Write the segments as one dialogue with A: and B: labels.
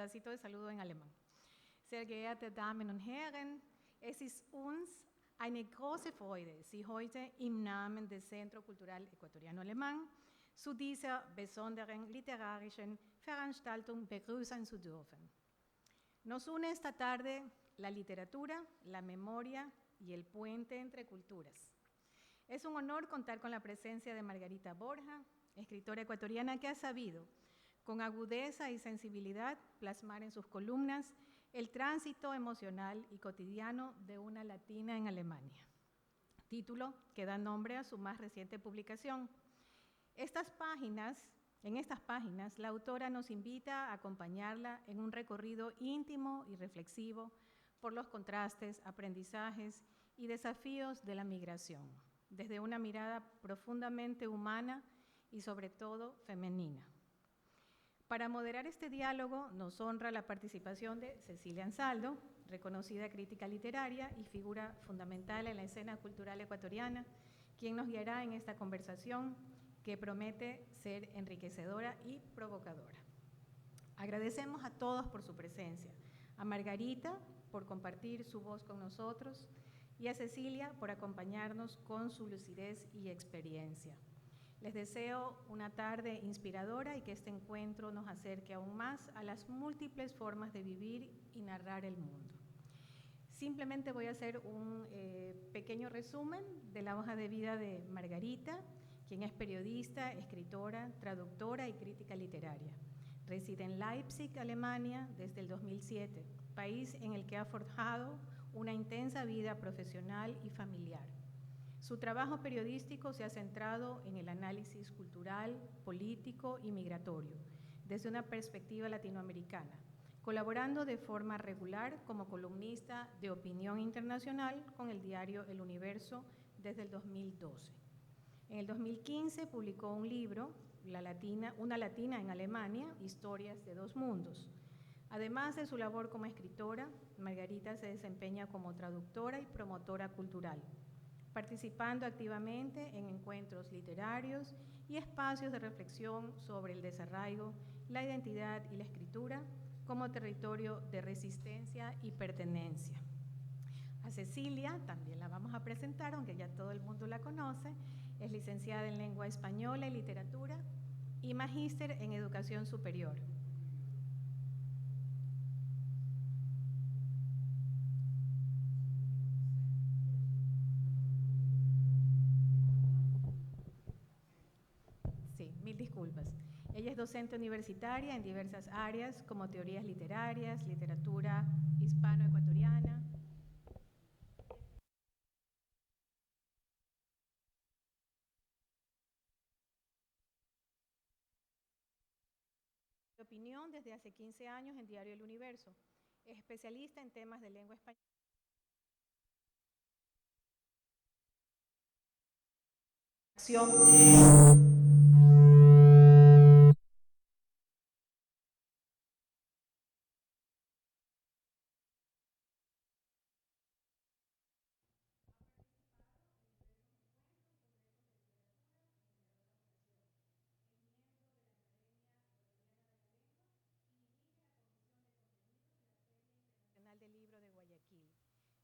A: pedacito de saludo en alemán. Sehr geehrte Damen und Herren, es ist uns eine große Freude, Sie heute im Namen des Centro Cultural Ecuatoriano-Alemán zu dieser besonderen literarischen Veranstaltung begrüßen zu dürfen. Nos une esta tarde la literatura, la memoria y el puente entre culturas. Es un honor contar con la presencia de Margarita Borja, escritora ecuatoriana que ha sabido, con agudeza y sensibilidad, plasmar en sus columnas el tránsito emocional y cotidiano de una latina en Alemania. Título que da nombre a su más reciente publicación. En estas páginas, la autora nos invita a acompañarla en un recorrido íntimo y reflexivo por los contrastes, aprendizajes y desafíos de la migración, desde una mirada profundamente humana y sobre todo femenina. Para moderar este diálogo nos honra la participación de Cecilia Ansaldo, reconocida crítica literaria y figura fundamental en la escena cultural ecuatoriana, quien nos guiará en esta conversación que promete ser enriquecedora y provocadora. Agradecemos a todos por su presencia, a Margarita por compartir su voz con nosotros y a Cecilia por acompañarnos con su lucidez y experiencia. Les deseo una tarde inspiradora y que este encuentro nos acerque aún más a las múltiples formas de vivir y narrar el mundo. Simplemente voy a hacer un pequeño resumen de la hoja de vida de Margarita, quien es periodista, escritora, traductora y crítica literaria. Reside en Leipzig, Alemania, desde el 2007, país en el que ha forjado una intensa vida profesional y familiar. Su trabajo periodístico se ha centrado en el análisis cultural, político y migratorio, desde una perspectiva latinoamericana, colaborando de forma regular como columnista de opinión internacional con el diario El Universo desde el 2012. En el 2015 publicó un libro, Una latina en Alemania, Historias de dos mundos. Además de su labor como escritora, Margarita se desempeña como traductora y promotora cultural, participando activamente en encuentros literarios y espacios de reflexión sobre el desarraigo, la identidad y la escritura como territorio de resistencia y pertenencia. A Cecilia también la vamos a presentar, aunque ya todo el mundo la conoce. Es licenciada en Lengua Española y Literatura y magíster en Educación Superior. Sí, mil disculpas. Ella es docente universitaria en diversas áreas como teorías literarias, literatura hispano-ecuatoriana, de opinión desde hace 15 años en Diario El Universo. Es especialista en temas de lengua española. Del Libro de Guayaquil,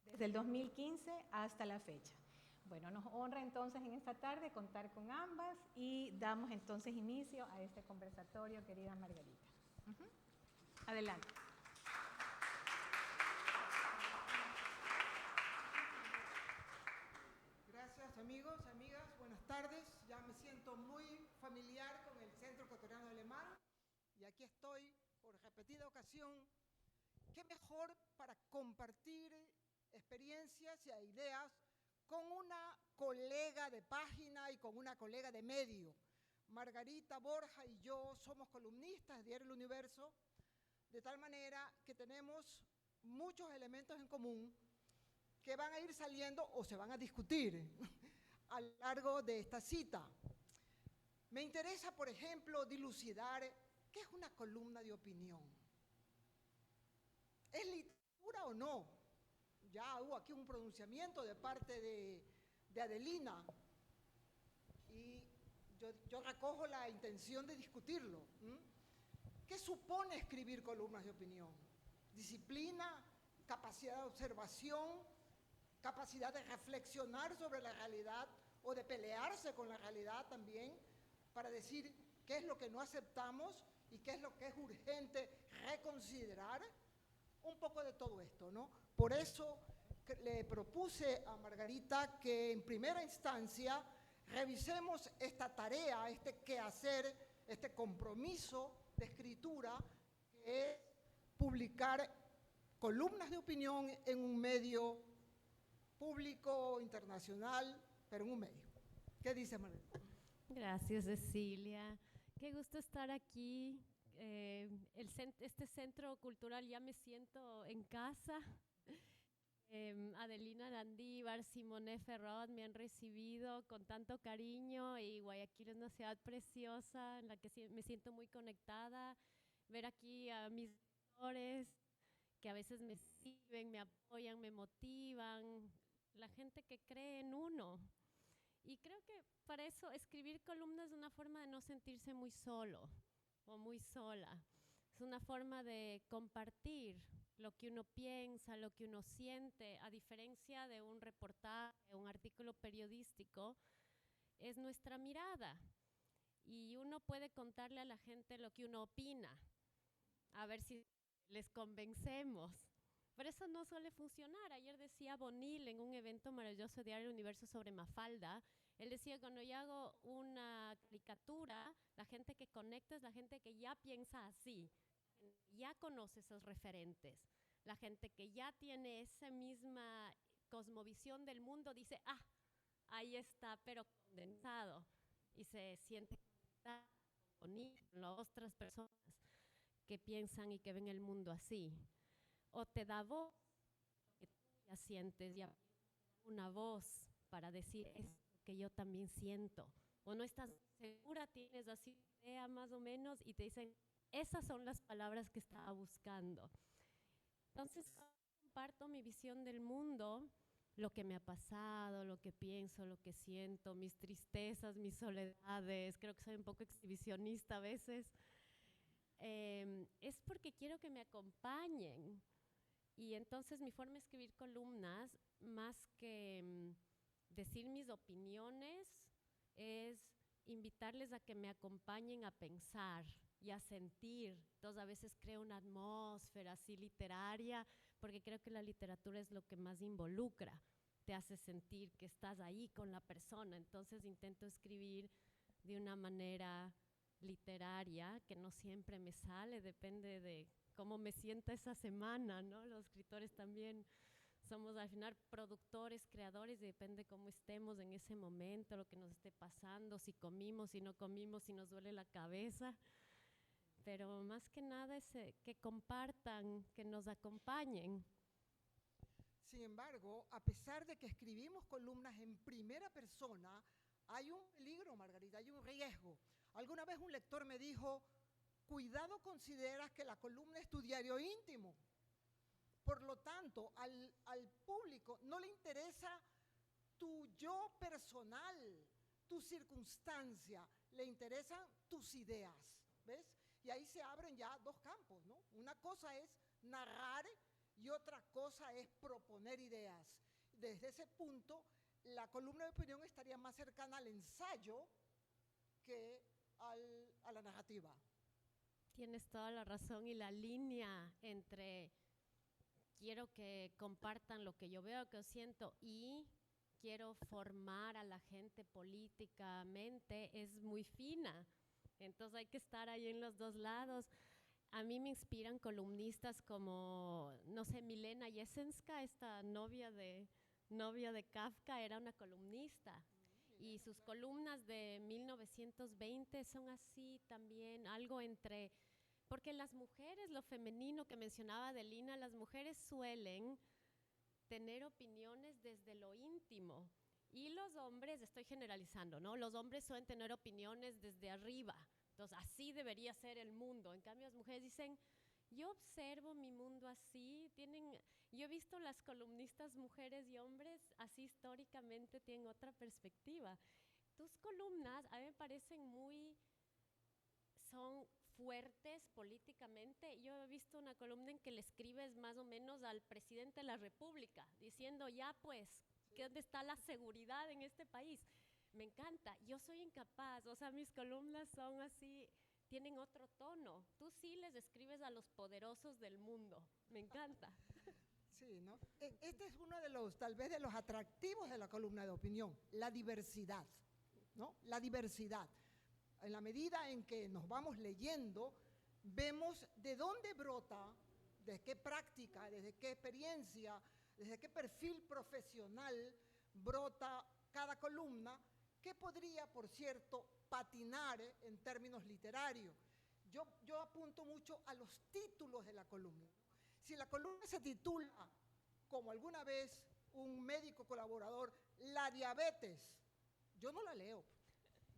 A: desde el 2015 hasta la fecha. Bueno, nos honra entonces en esta tarde contar con ambas y damos entonces inicio a este conversatorio, querida Margarita. Adelante.
B: Gracias, amigos, amigas, buenas tardes. Ya me siento muy familiar con el Centro Ecuatoriano Alemán y aquí estoy por repetida ocasión. ¿Qué mejor para compartir experiencias y ideas con una colega de página y con una colega de medio? Margarita Borja y yo somos columnistas de Diario El Universo, de tal manera que tenemos muchos elementos en común que van a ir saliendo o se van a discutir a lo largo de esta cita. Me interesa, por ejemplo, dilucidar qué es una columna de opinión. ¿Es literatura o no? Ya hubo aquí un pronunciamiento de parte de Adelina y yo recojo la intención de discutirlo. ¿Qué supone escribir columnas de opinión? Disciplina, capacidad de observación, capacidad de reflexionar sobre la realidad o de pelearse con la realidad también para decir qué es lo que no aceptamos y qué es lo que es urgente reconsiderar. Un poco de todo esto, ¿no? Por eso le propuse a Margarita que en primera instancia revisemos esta tarea, este quehacer, este compromiso de escritura, que es publicar columnas de opinión en un medio público, internacional, pero en un medio. ¿Qué dice Margarita?
C: Gracias, Cecilia. Qué gusto estar aquí. Este centro cultural ya me siento en casa. Adelina Landívar, Simone Ferrot me han recibido con tanto cariño y Guayaquil es una ciudad preciosa en la que me siento muy conectada. Ver aquí a mis lectores que a veces me sirven, me apoyan, me motivan, la gente que cree en uno. Y creo que para eso escribir columnas es una forma de no sentirse muy solo o muy sola. Es una forma de compartir lo que uno piensa, lo que uno siente, a diferencia de un reportaje, un artículo periodístico, es nuestra mirada. Y uno puede contarle a la gente lo que uno opina, a ver si les convencemos. Pero eso no suele funcionar. Ayer decía Bonil en un evento maravilloso de Diario Universo sobre Mafalda, él decía que cuando yo hago una caricatura, la gente que conecta es la gente que ya piensa así, ya conoce esos referentes. La gente que ya tiene esa misma cosmovisión del mundo dice, ah, ahí está, pero condensado. Y se siente con las otras personas que piensan y que ven el mundo así. O te da voz, que tú ya sientes, ya una voz para decir esto que yo también siento. O no estás segura, tienes así idea más o menos y te dicen, esas son las palabras que estaba buscando. Entonces, comparto mi visión del mundo, lo que me ha pasado, lo que pienso, lo que siento, mis tristezas, mis soledades. Creo que soy un poco exhibicionista a veces. Es porque quiero que me acompañen. Y entonces mi forma de escribir columnas, más que decir mis opiniones, es invitarles a que me acompañen a pensar y a sentir. Entonces a veces creo una atmósfera así literaria, porque creo que la literatura es lo que más involucra, te hace sentir que estás ahí con la persona. Entonces intento escribir de una manera literaria, que no siempre me sale, depende de cómo me sienta esa semana, ¿no? Los escritores también somos al final productores, creadores, y depende cómo estemos en ese momento, lo que nos esté pasando, si comimos, si no comimos, si nos duele la cabeza. Pero más que nada es que compartan, que nos acompañen.
B: Sin embargo, a pesar de que escribimos columnas en primera persona, hay un peligro, Margarita, hay un riesgo. Alguna vez un lector me dijo, cuidado, consideras que la columna es tu diario íntimo. Por lo tanto, al público no le interesa tu yo personal, tu circunstancia, le interesan tus ideas, ¿ves? Y ahí se abren ya dos campos, ¿no? Una cosa es narrar y otra cosa es proponer ideas. Desde ese punto, la columna de opinión estaría más cercana al ensayo que a la narrativa.
C: Tienes toda la razón, y la línea entre quiero que compartan lo que yo veo, que yo siento, y quiero formar a la gente políticamente es muy fina. Entonces hay que estar ahí en los dos lados. A mí me inspiran columnistas como, no sé, Milena Jesenska, esta novia de Kafka, era una columnista. Y sus columnas de 1920 son así también, algo entre... Porque las mujeres, lo femenino que mencionaba Adelina, las mujeres suelen tener opiniones desde lo íntimo. Y los hombres, estoy generalizando, ¿no? Los hombres suelen tener opiniones desde arriba. Entonces, así debería ser el mundo. En cambio, las mujeres dicen, yo observo mi mundo así. Yo he visto las columnistas mujeres y hombres así históricamente tienen otra perspectiva. Tus columnas a mí me parecen son fuertes políticamente. Yo he visto una columna en que le escribes más o menos al presidente de la República, diciendo ya pues, ¿dónde está la seguridad en este país? Me encanta. Yo soy incapaz, o sea, mis columnas son así, tienen otro tono. Tú sí les escribes a los poderosos del mundo. Me encanta.
B: Sí, ¿no? Este es uno de los, tal vez, de los atractivos de la columna de opinión, la diversidad, ¿no? La diversidad. En la medida en que nos vamos leyendo, vemos de dónde brota, de qué práctica, desde qué experiencia, desde qué perfil profesional brota cada columna, que podría, por cierto, patinar en términos literarios. Yo apunto mucho a los títulos de la columna. Si la columna se titula, como alguna vez un médico colaborador, La diabetes, yo no la leo.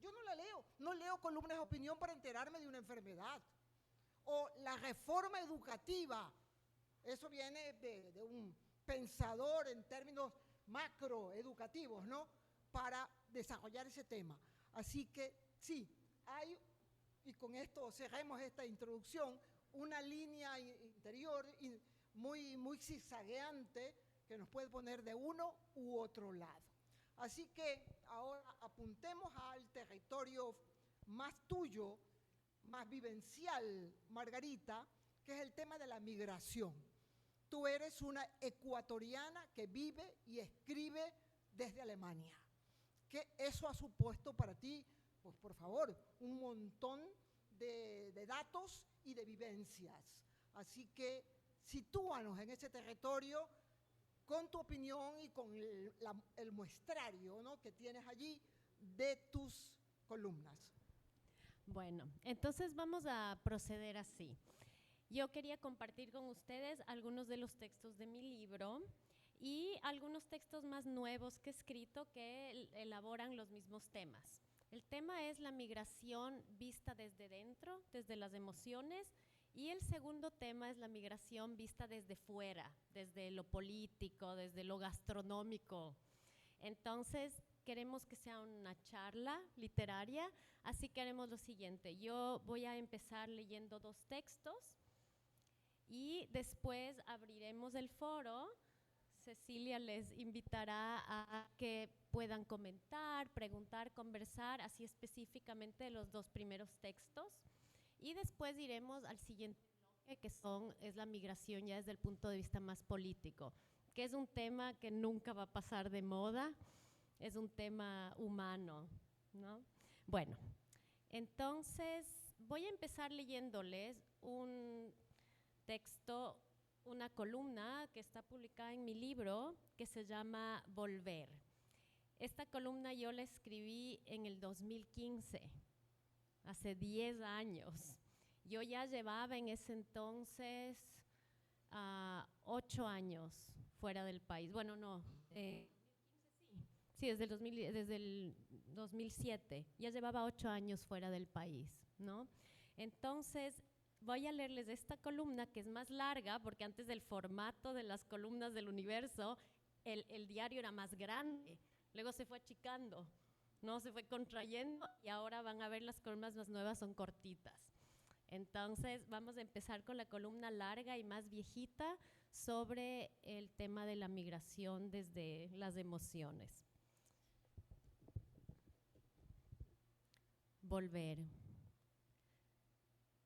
B: Yo no la leo. No leo columnas de opinión para enterarme de una enfermedad. O la reforma educativa. Eso viene de un pensador en términos macroeducativos, ¿no? Para desarrollar ese tema. Así que sí, hay, y con esto cerremos esta introducción, una línea interior muy zigzagueante que nos puede poner de uno u otro lado. Así que ahora apuntemos al territorio más tuyo, más vivencial, Margarita, que es el tema de la migración. Tú eres una ecuatoriana que vive y escribe desde Alemania. ¿Qué eso ha supuesto para ti? Pues por favor, un montón de datos y de vivencias. Así que sitúanos en ese territorio con tu opinión y con el muestrario, ¿no?, que tienes allí de tus columnas.
C: Bueno, entonces vamos a proceder así. Yo quería compartir con ustedes algunos de los textos de mi libro y algunos textos más nuevos que he escrito que elaboran los mismos temas. El tema es la migración vista desde dentro, desde las emociones, y el segundo tema es la migración vista desde fuera, desde lo político, desde lo gastronómico. Entonces, queremos que sea una charla literaria, así que haremos lo siguiente. Yo voy a empezar leyendo 2 textos y después abriremos el foro. Cecilia les invitará a que puedan comentar, preguntar, conversar, así específicamente de los 2 primeros textos. Y después iremos al siguiente bloque, que es la migración ya desde el punto de vista más político, que es un tema que nunca va a pasar de moda, es un tema humano, ¿no? Bueno, entonces voy a empezar leyéndoles un texto, una columna que está publicada en mi libro, que se llama Volver. Esta columna yo la escribí en el 2015, hace 10 años. Yo ya llevaba en ese entonces 8 años fuera del país. Bueno, no, sí, desde el 2007. Ya llevaba 8 años fuera del país, ¿no? Entonces, voy a leerles esta columna que es más larga, porque antes del formato de las columnas del Universo, el diario era más grande, luego se fue achicando, ¿no? Se fue contrayendo y ahora van a ver las columnas más nuevas son cortitas. Entonces vamos a empezar con la columna larga y más viejita sobre el tema de la migración desde las emociones. Volver.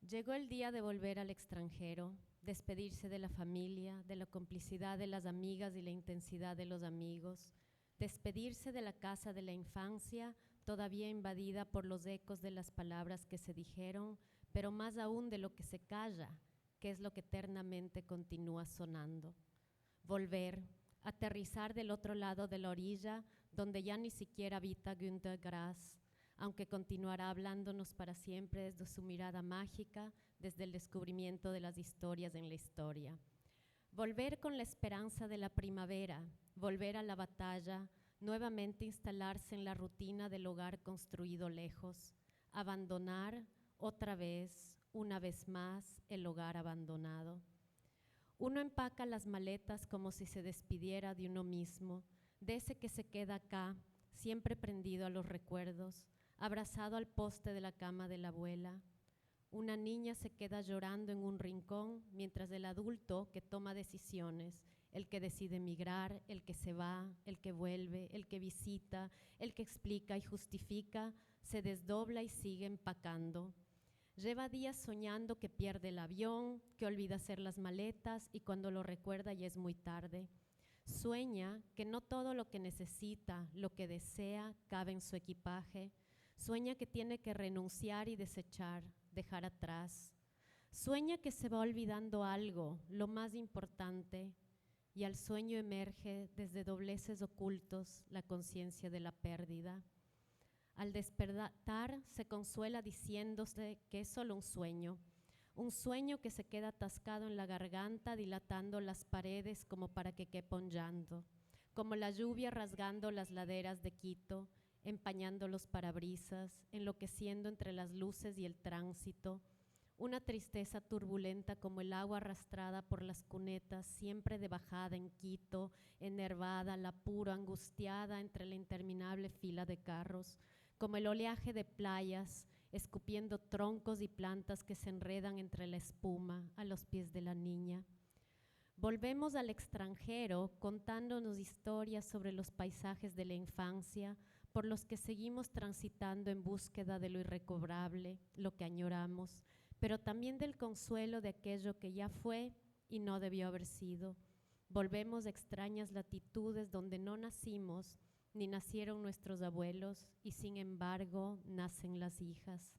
C: Llegó el día de volver al extranjero, despedirse de la familia, de la complicidad de las amigas y la intensidad de los amigos, despedirse de la casa de la infancia, todavía invadida por los ecos de las palabras que se dijeron, pero más aún de lo que se calla, que es lo que eternamente continúa sonando. Volver, aterrizar del otro lado de la orilla, donde ya ni siquiera habita Günter Grass, aunque continuará hablándonos para siempre desde su mirada mágica, desde el descubrimiento de las historias en la historia. Volver con la esperanza de la primavera, volver a la batalla, nuevamente instalarse en la rutina del hogar construido lejos, abandonar otra vez, una vez más, el hogar abandonado. Uno empaca las maletas como si se despidiera de uno mismo, de ese que se queda acá, siempre prendido a los recuerdos, abrazado al poste de la cama de la abuela. Una niña se queda llorando en un rincón mientras el adulto que toma decisiones, el que decide emigrar, el que se va, el que vuelve, el que visita, el que explica y justifica, se desdobla y sigue empacando. Lleva días soñando que pierde el avión, que olvida hacer las maletas y cuando lo recuerda ya es muy tarde. Sueña que no todo lo que necesita, lo que desea, cabe en su equipaje. Sueña que tiene que renunciar y desechar, dejar atrás. Sueña que se va olvidando algo, lo más importante, y al sueño emerge desde dobleces ocultos la conciencia de la pérdida. Al despertar se consuela diciéndose que es solo un sueño que se queda atascado en la garganta, dilatando las paredes como para que quepa un llanto, como la lluvia rasgando las laderas de Quito, empañando los parabrisas, enloqueciendo entre las luces y el tránsito, una tristeza turbulenta como el agua arrastrada por las cunetas, siempre de bajada en Quito, enervada, la puro, angustiada entre la interminable fila de carros, como el oleaje de playas, escupiendo troncos y plantas que se enredan entre la espuma a los pies de la niña. Volvemos al extranjero contándonos historias sobre los paisajes de la infancia por los que seguimos transitando en búsqueda de lo irrecobrable, lo que añoramos, pero también del consuelo de aquello que ya fue y no debió haber sido. Volvemos a extrañas latitudes donde no nacimos, ni nacieron nuestros abuelos, y sin embargo nacen las hijas.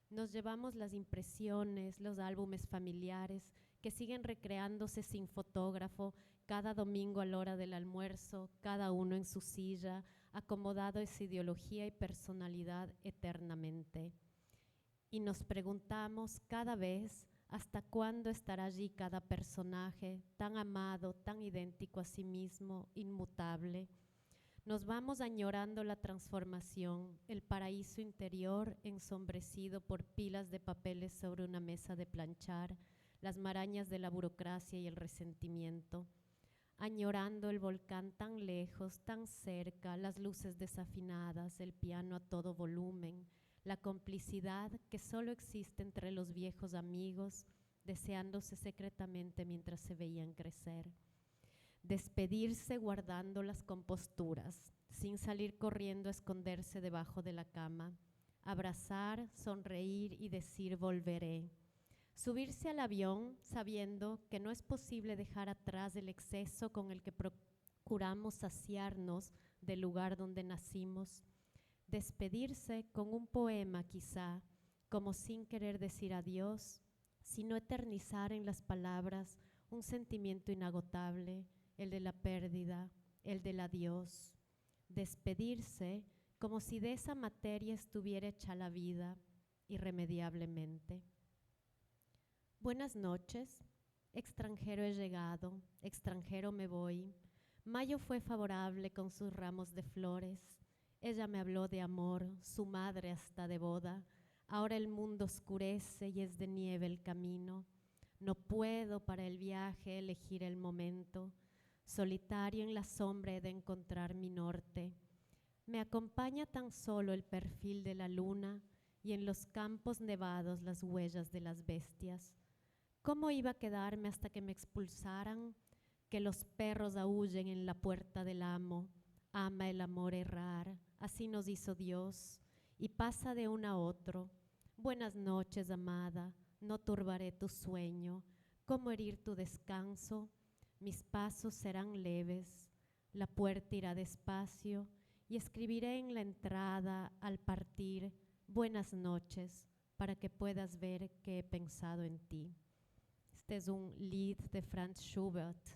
C: Nos llevamos las impresiones, los álbumes familiares que siguen recreándose sin fotógrafo cada domingo a la hora del almuerzo, cada uno en su silla, acomodado esa ideología y personalidad eternamente. Y nos preguntamos cada vez hasta cuándo estará allí cada personaje tan amado, tan idéntico a sí mismo, inmutable. Nos vamos añorando la transformación, el paraíso interior ensombrecido por pilas de papeles sobre una mesa de planchar, las marañas de la burocracia y el resentimiento. Añorando el volcán tan lejos, tan cerca, las luces desafinadas, el piano a todo volumen, la complicidad que solo existe entre los viejos amigos, deseándose secretamente mientras se veían crecer. Despedirse guardando las composturas, sin salir corriendo a esconderse debajo de la cama. Abrazar, sonreír y decir volveré. Subirse al avión sabiendo que no es posible dejar atrás el exceso con el que procuramos saciarnos del lugar donde nacimos. Despedirse con un poema quizá, como sin querer decir adiós, sino eternizar en las palabras un sentimiento inagotable, el de la pérdida, el del adiós. Despedirse como si de esa materia estuviera hecha la vida, irremediablemente. Buenas noches, extranjero he llegado, extranjero me voy. Mayo fue favorable con sus ramos de flores. Ella me habló de amor, su madre hasta de boda. Ahora el mundo oscurece y es de nieve el camino. No puedo para el viaje elegir el momento. Solitario en la sombra he de encontrar mi norte. Me acompaña tan solo el perfil de la luna y en los campos nevados las huellas de las bestias. ¿Cómo iba a quedarme hasta que me expulsaran? Que los perros aúllen en la puerta del amo. Ama el amor errar, así nos hizo Dios, y pasa de uno a otro. Buenas noches, amada, no turbaré tu sueño. ¿Cómo herir tu descanso? Mis pasos serán leves, la puerta irá despacio y escribiré en la entrada al partir buenas noches para que puedas ver que he pensado en ti. Este es un Lied de Franz Schubert.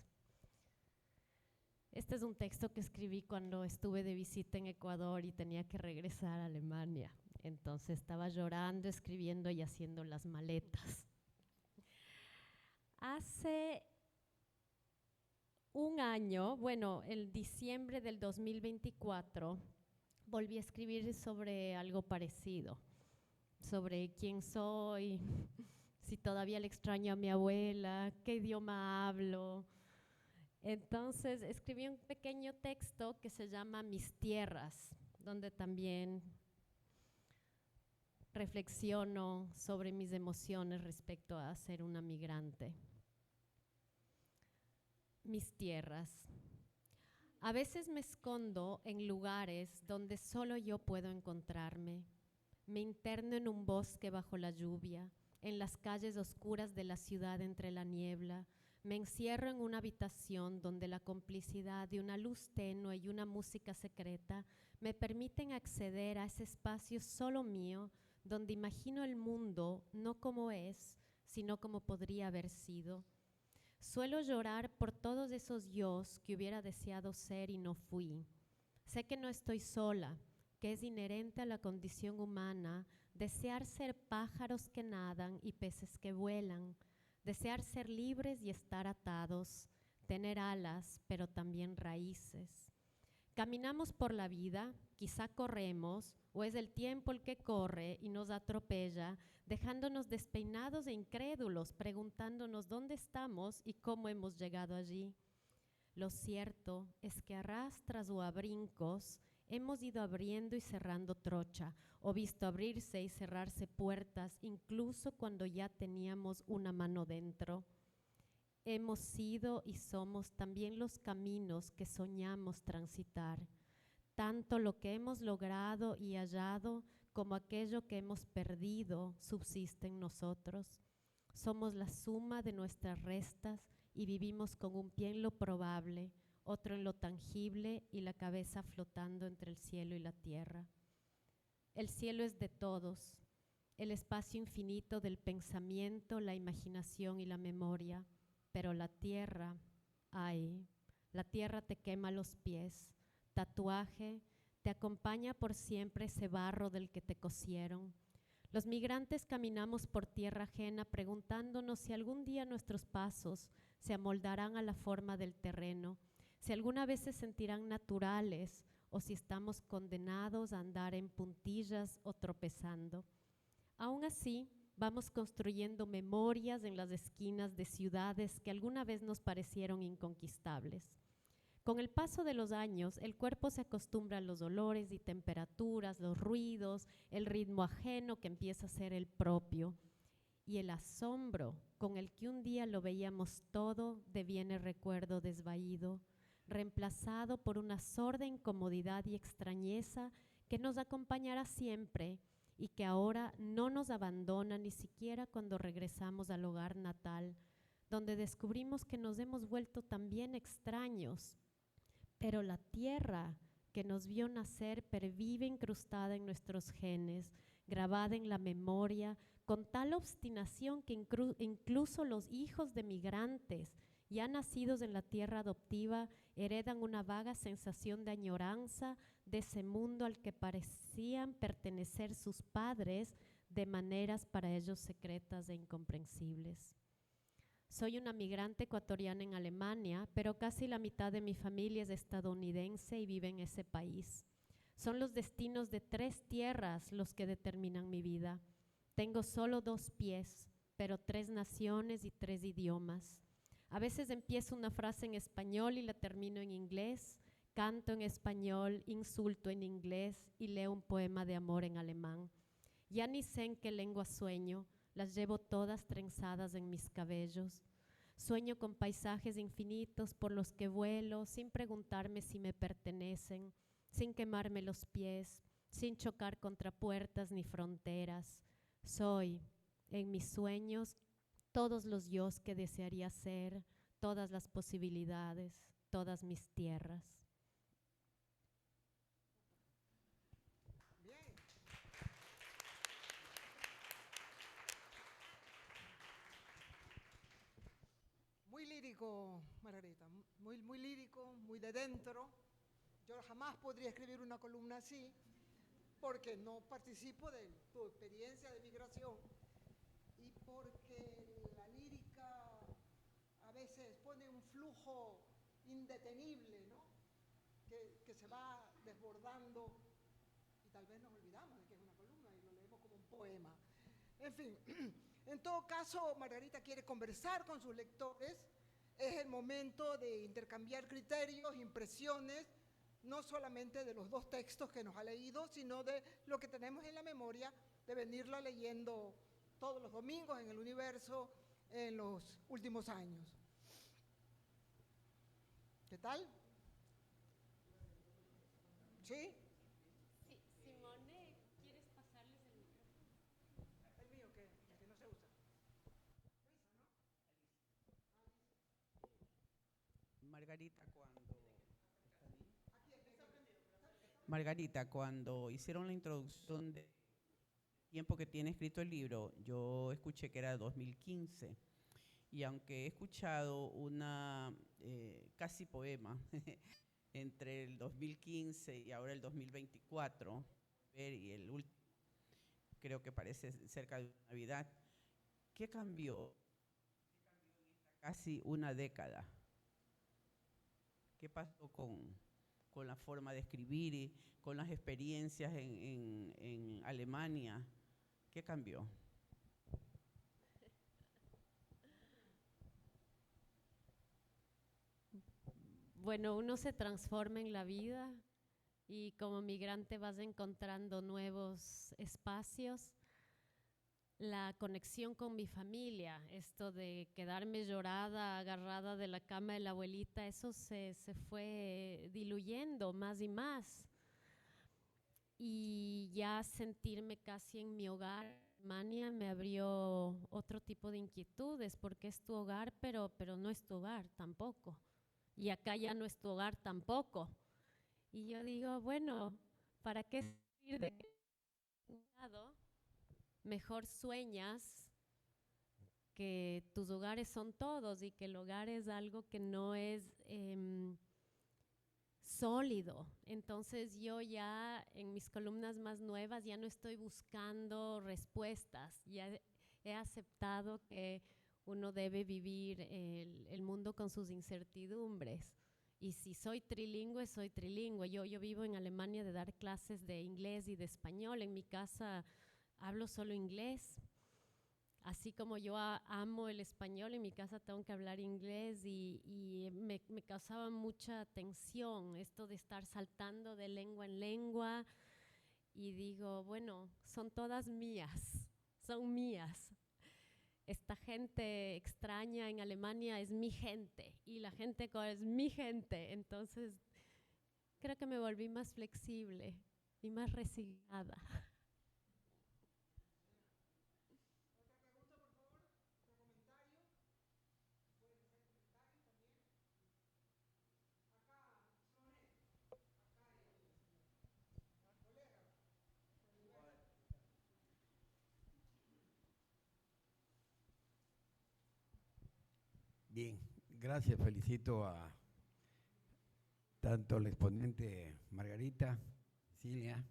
C: Este es un texto que escribí cuando estuve de visita en Ecuador y tenía que regresar a Alemania. Entonces estaba llorando, escribiendo y haciendo las maletas. Hace un año, bueno, el diciembre del 2024, volví a escribir sobre algo parecido, sobre quién soy, si todavía le extraño a mi abuela, qué idioma hablo. Entonces escribí un pequeño texto que se llama Mis Tierras, donde también reflexiono sobre mis emociones respecto a ser una migrante. Mis tierras. A veces me escondo en lugares donde solo yo puedo encontrarme. Me interno en un bosque bajo la lluvia, en las calles oscuras de la ciudad entre la niebla. Me encierro en una habitación donde la complicidad de una luz tenue y una música secreta me permiten acceder a ese espacio solo mío, donde imagino el mundo no como es, sino como podría haber sido. Suelo llorar por todos esos yos que hubiera deseado ser y no fui. Sé que no estoy sola, que es inherente a la condición humana desear ser pájaros que nadan y peces que vuelan, desear ser libres y estar atados, tener alas, pero también raíces. Caminamos por la vida, quizá corremos, o es el tiempo el que corre y nos atropella, dejándonos despeinados e incrédulos, preguntándonos dónde estamos y cómo hemos llegado allí. Lo cierto es que a rastras o a brincos hemos ido abriendo y cerrando trocha, o visto abrirse y cerrarse puertas, incluso cuando ya teníamos una mano dentro. Hemos sido y somos también los caminos que soñamos transitar. Tanto lo que hemos logrado y hallado como aquello que hemos perdido subsiste en nosotros. Somos la suma de nuestras restas y vivimos con un pie en lo probable, otro en lo tangible y la cabeza flotando entre el cielo y la tierra. El cielo es de todos, el espacio infinito del pensamiento, la imaginación y la memoria, pero la tierra, ay, la tierra te quema los pies. Tatuaje, te acompaña por siempre ese barro del que te cosieron. Los migrantes caminamos por tierra ajena preguntándonos si algún día nuestros pasos se amoldarán a la forma del terreno, si alguna vez se sentirán naturales o si estamos condenados a andar en puntillas o tropezando. Aún así, vamos construyendo memorias en las esquinas de ciudades que alguna vez nos parecieron inconquistables. Con el paso de los años, el cuerpo se acostumbra a los olores y temperaturas, los ruidos, el ritmo ajeno que empieza a ser el propio. Y el asombro con el que un día lo veíamos todo deviene recuerdo desvaído, reemplazado por una sorda incomodidad y extrañeza que nos acompañará siempre y que ahora no nos abandona ni siquiera cuando regresamos al hogar natal, donde descubrimos que nos hemos vuelto también extraños. Pero la tierra que nos vio nacer pervive incrustada en nuestros genes, grabada en la memoria, con tal obstinación que incluso los hijos de migrantes ya nacidos en la tierra adoptiva heredan una vaga sensación de añoranza de ese mundo al que parecían pertenecer sus padres de maneras para ellos secretas e incomprensibles. Soy una migrante ecuatoriana en Alemania, pero casi la mitad de mi familia es estadounidense y vive en ese país. Son los destinos de 3 tierras los que determinan mi vida. Tengo solo 2 pies, pero 3 naciones y 3 idiomas. A veces empiezo una frase en español y la termino en inglés, canto en español, insulto en inglés y leo un poema de amor en alemán. Ya ni sé en qué lengua sueño, las llevo todas trenzadas en mis cabellos. Sueño con paisajes infinitos por los que vuelo sin preguntarme si me pertenecen, sin quemarme los pies, sin chocar contra puertas ni fronteras. Soy, en mis sueños, todos los yos que desearía ser, todas las posibilidades, todas mis tierras.
B: Bien. Muy lírico, Margarita, muy lírico, muy de dentro. Yo jamás podría escribir una columna así porque no participo de tu experiencia de migración y porque la lírica a veces pone un flujo indetenible, ¿no? que se va desbordando y tal vez nos olvidamos de que es una columna y lo leemos como un poema. En fin, en todo caso, Margarita quiere conversar con sus lectores. Es el momento de intercambiar criterios, impresiones, no solamente de los 2 textos que nos ha leído, sino de lo que tenemos en la memoria de venirla leyendo todos los domingos en el Universo en los últimos años. ¿Qué tal? ¿Sí?
C: Sí, Simone, ¿quieres pasarles el micrófono?
B: El mío, que no se usa.
D: Margarita, cuando hicieron la introducción del tiempo que tiene escrito el libro, yo escuché que era 2015. Y aunque he escuchado una casi poema entre el 2015 y ahora el 2024, y el último, creo que parece cerca de Navidad, ¿qué cambió? Casi una década. ¿Qué pasó con la forma de escribir y con las experiencias en Alemania? ¿Qué cambió?
C: Bueno, uno se transforma en la vida y como migrante vas encontrando nuevos espacios. La conexión con mi familia, esto de quedarme llorada, agarrada de la cama de la abuelita, eso se fue diluyendo más y más. Y ya sentirme casi en mi hogar, Alemania, me abrió otro tipo de inquietudes, porque es tu hogar, pero no es tu hogar tampoco. Y acá ya no es tu hogar tampoco. Y yo digo, bueno, ¿para qué salir de un lado? Mejor sueñas que tus hogares son todos y que el hogar es algo que no es sólido. Entonces yo ya en mis columnas más nuevas ya no estoy buscando respuestas, ya he aceptado que uno debe vivir el mundo con sus incertidumbres. Y si soy trilingüe, soy trilingüe. Yo vivo en Alemania de dar clases de inglés y de español. En mi casa hablo solo inglés. Así como yo amo el español, en mi casa tengo que hablar inglés y me causaba mucha tensión esto de estar saltando de lengua en lengua. Y digo, bueno, son todas mías, son mías. Esta gente extraña en Alemania es mi gente y la gente es mi gente. Entonces, creo que me volví más flexible y más resignada.
E: Bien, gracias. Felicito a tanto al exponente Margarita, Silvia,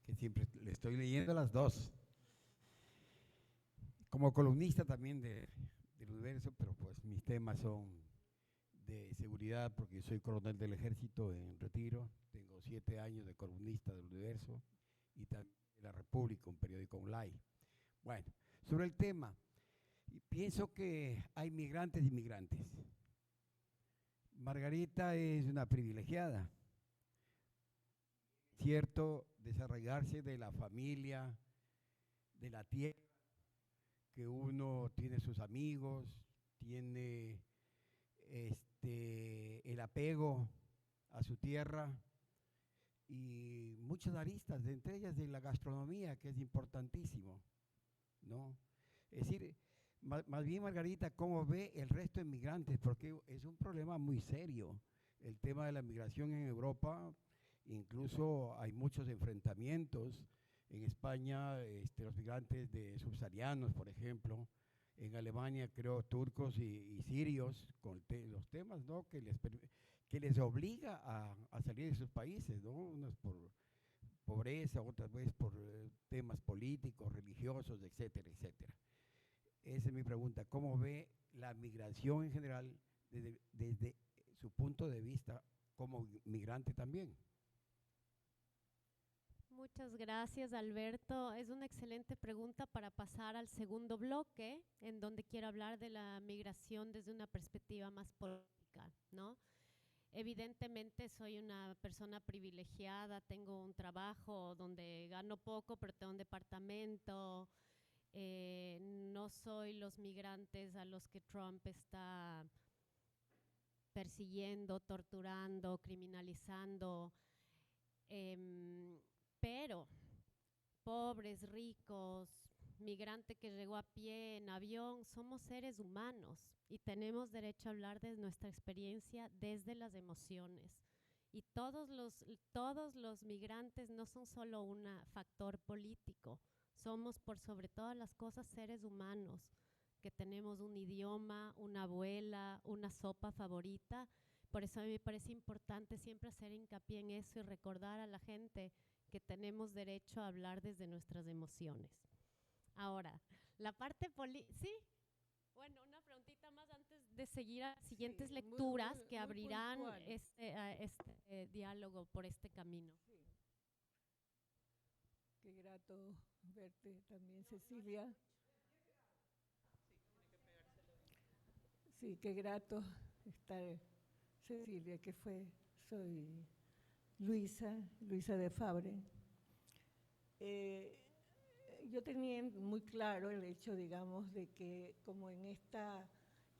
E: que siempre le estoy leyendo las dos. Como columnista también del Universo, pero pues mis temas son de seguridad porque soy coronel del ejército en retiro, tengo 7 años de columnista del Universo y también de La República, un periódico online. Bueno, sobre el tema, pienso que hay migrantes y migrantes. Margarita es una privilegiada, cierto, desarraigarse de la familia, de la tierra, que uno tiene sus amigos, tiene el apego a su tierra y muchas aristas, entre ellas de la gastronomía, que es importantísimo, ¿no? Es decir, más bien, Margarita, ¿cómo ve el resto de migrantes? Porque es un problema muy serio el tema de la migración en Europa. Incluso hay muchos enfrentamientos. En España, los migrantes subsaharianos, por ejemplo. En Alemania, creo, turcos y sirios, con los temas, ¿no?, que les obliga a salir de sus países, ¿no? Unos por pobreza, otras veces por temas políticos, religiosos, etcétera, etcétera. Esa es mi pregunta. ¿Cómo ve la migración en general desde su punto de vista como migrante también?
C: Muchas gracias, Alberto. Es una excelente pregunta para pasar al segundo bloque, en donde quiero hablar de la migración desde una perspectiva más política, ¿no? Evidentemente soy una persona privilegiada, tengo un trabajo donde gano poco, pero tengo un departamento. No soy los migrantes a los que Trump está persiguiendo, torturando, criminalizando, pero pobres, ricos, migrante que llegó a pie, en avión, somos seres humanos y tenemos derecho a hablar de nuestra experiencia desde las emociones. Y todos los migrantes no son solo un factor político, somos por sobre todas las cosas seres humanos, que tenemos un idioma, una abuela, una sopa favorita. Por eso a mí me parece importante siempre hacer hincapié en eso y recordar a la gente que tenemos derecho a hablar desde nuestras emociones. Ahora, la parte sí, bueno, una preguntita más antes de seguir a siguientes lecturas que abrirán este diálogo por este camino.
F: Sí. Qué grato verte también, Cecilia. Sí, qué grato estar, Cecilia, soy Luisa de Fabre. Yo tenía muy claro el hecho, digamos, de que como en esta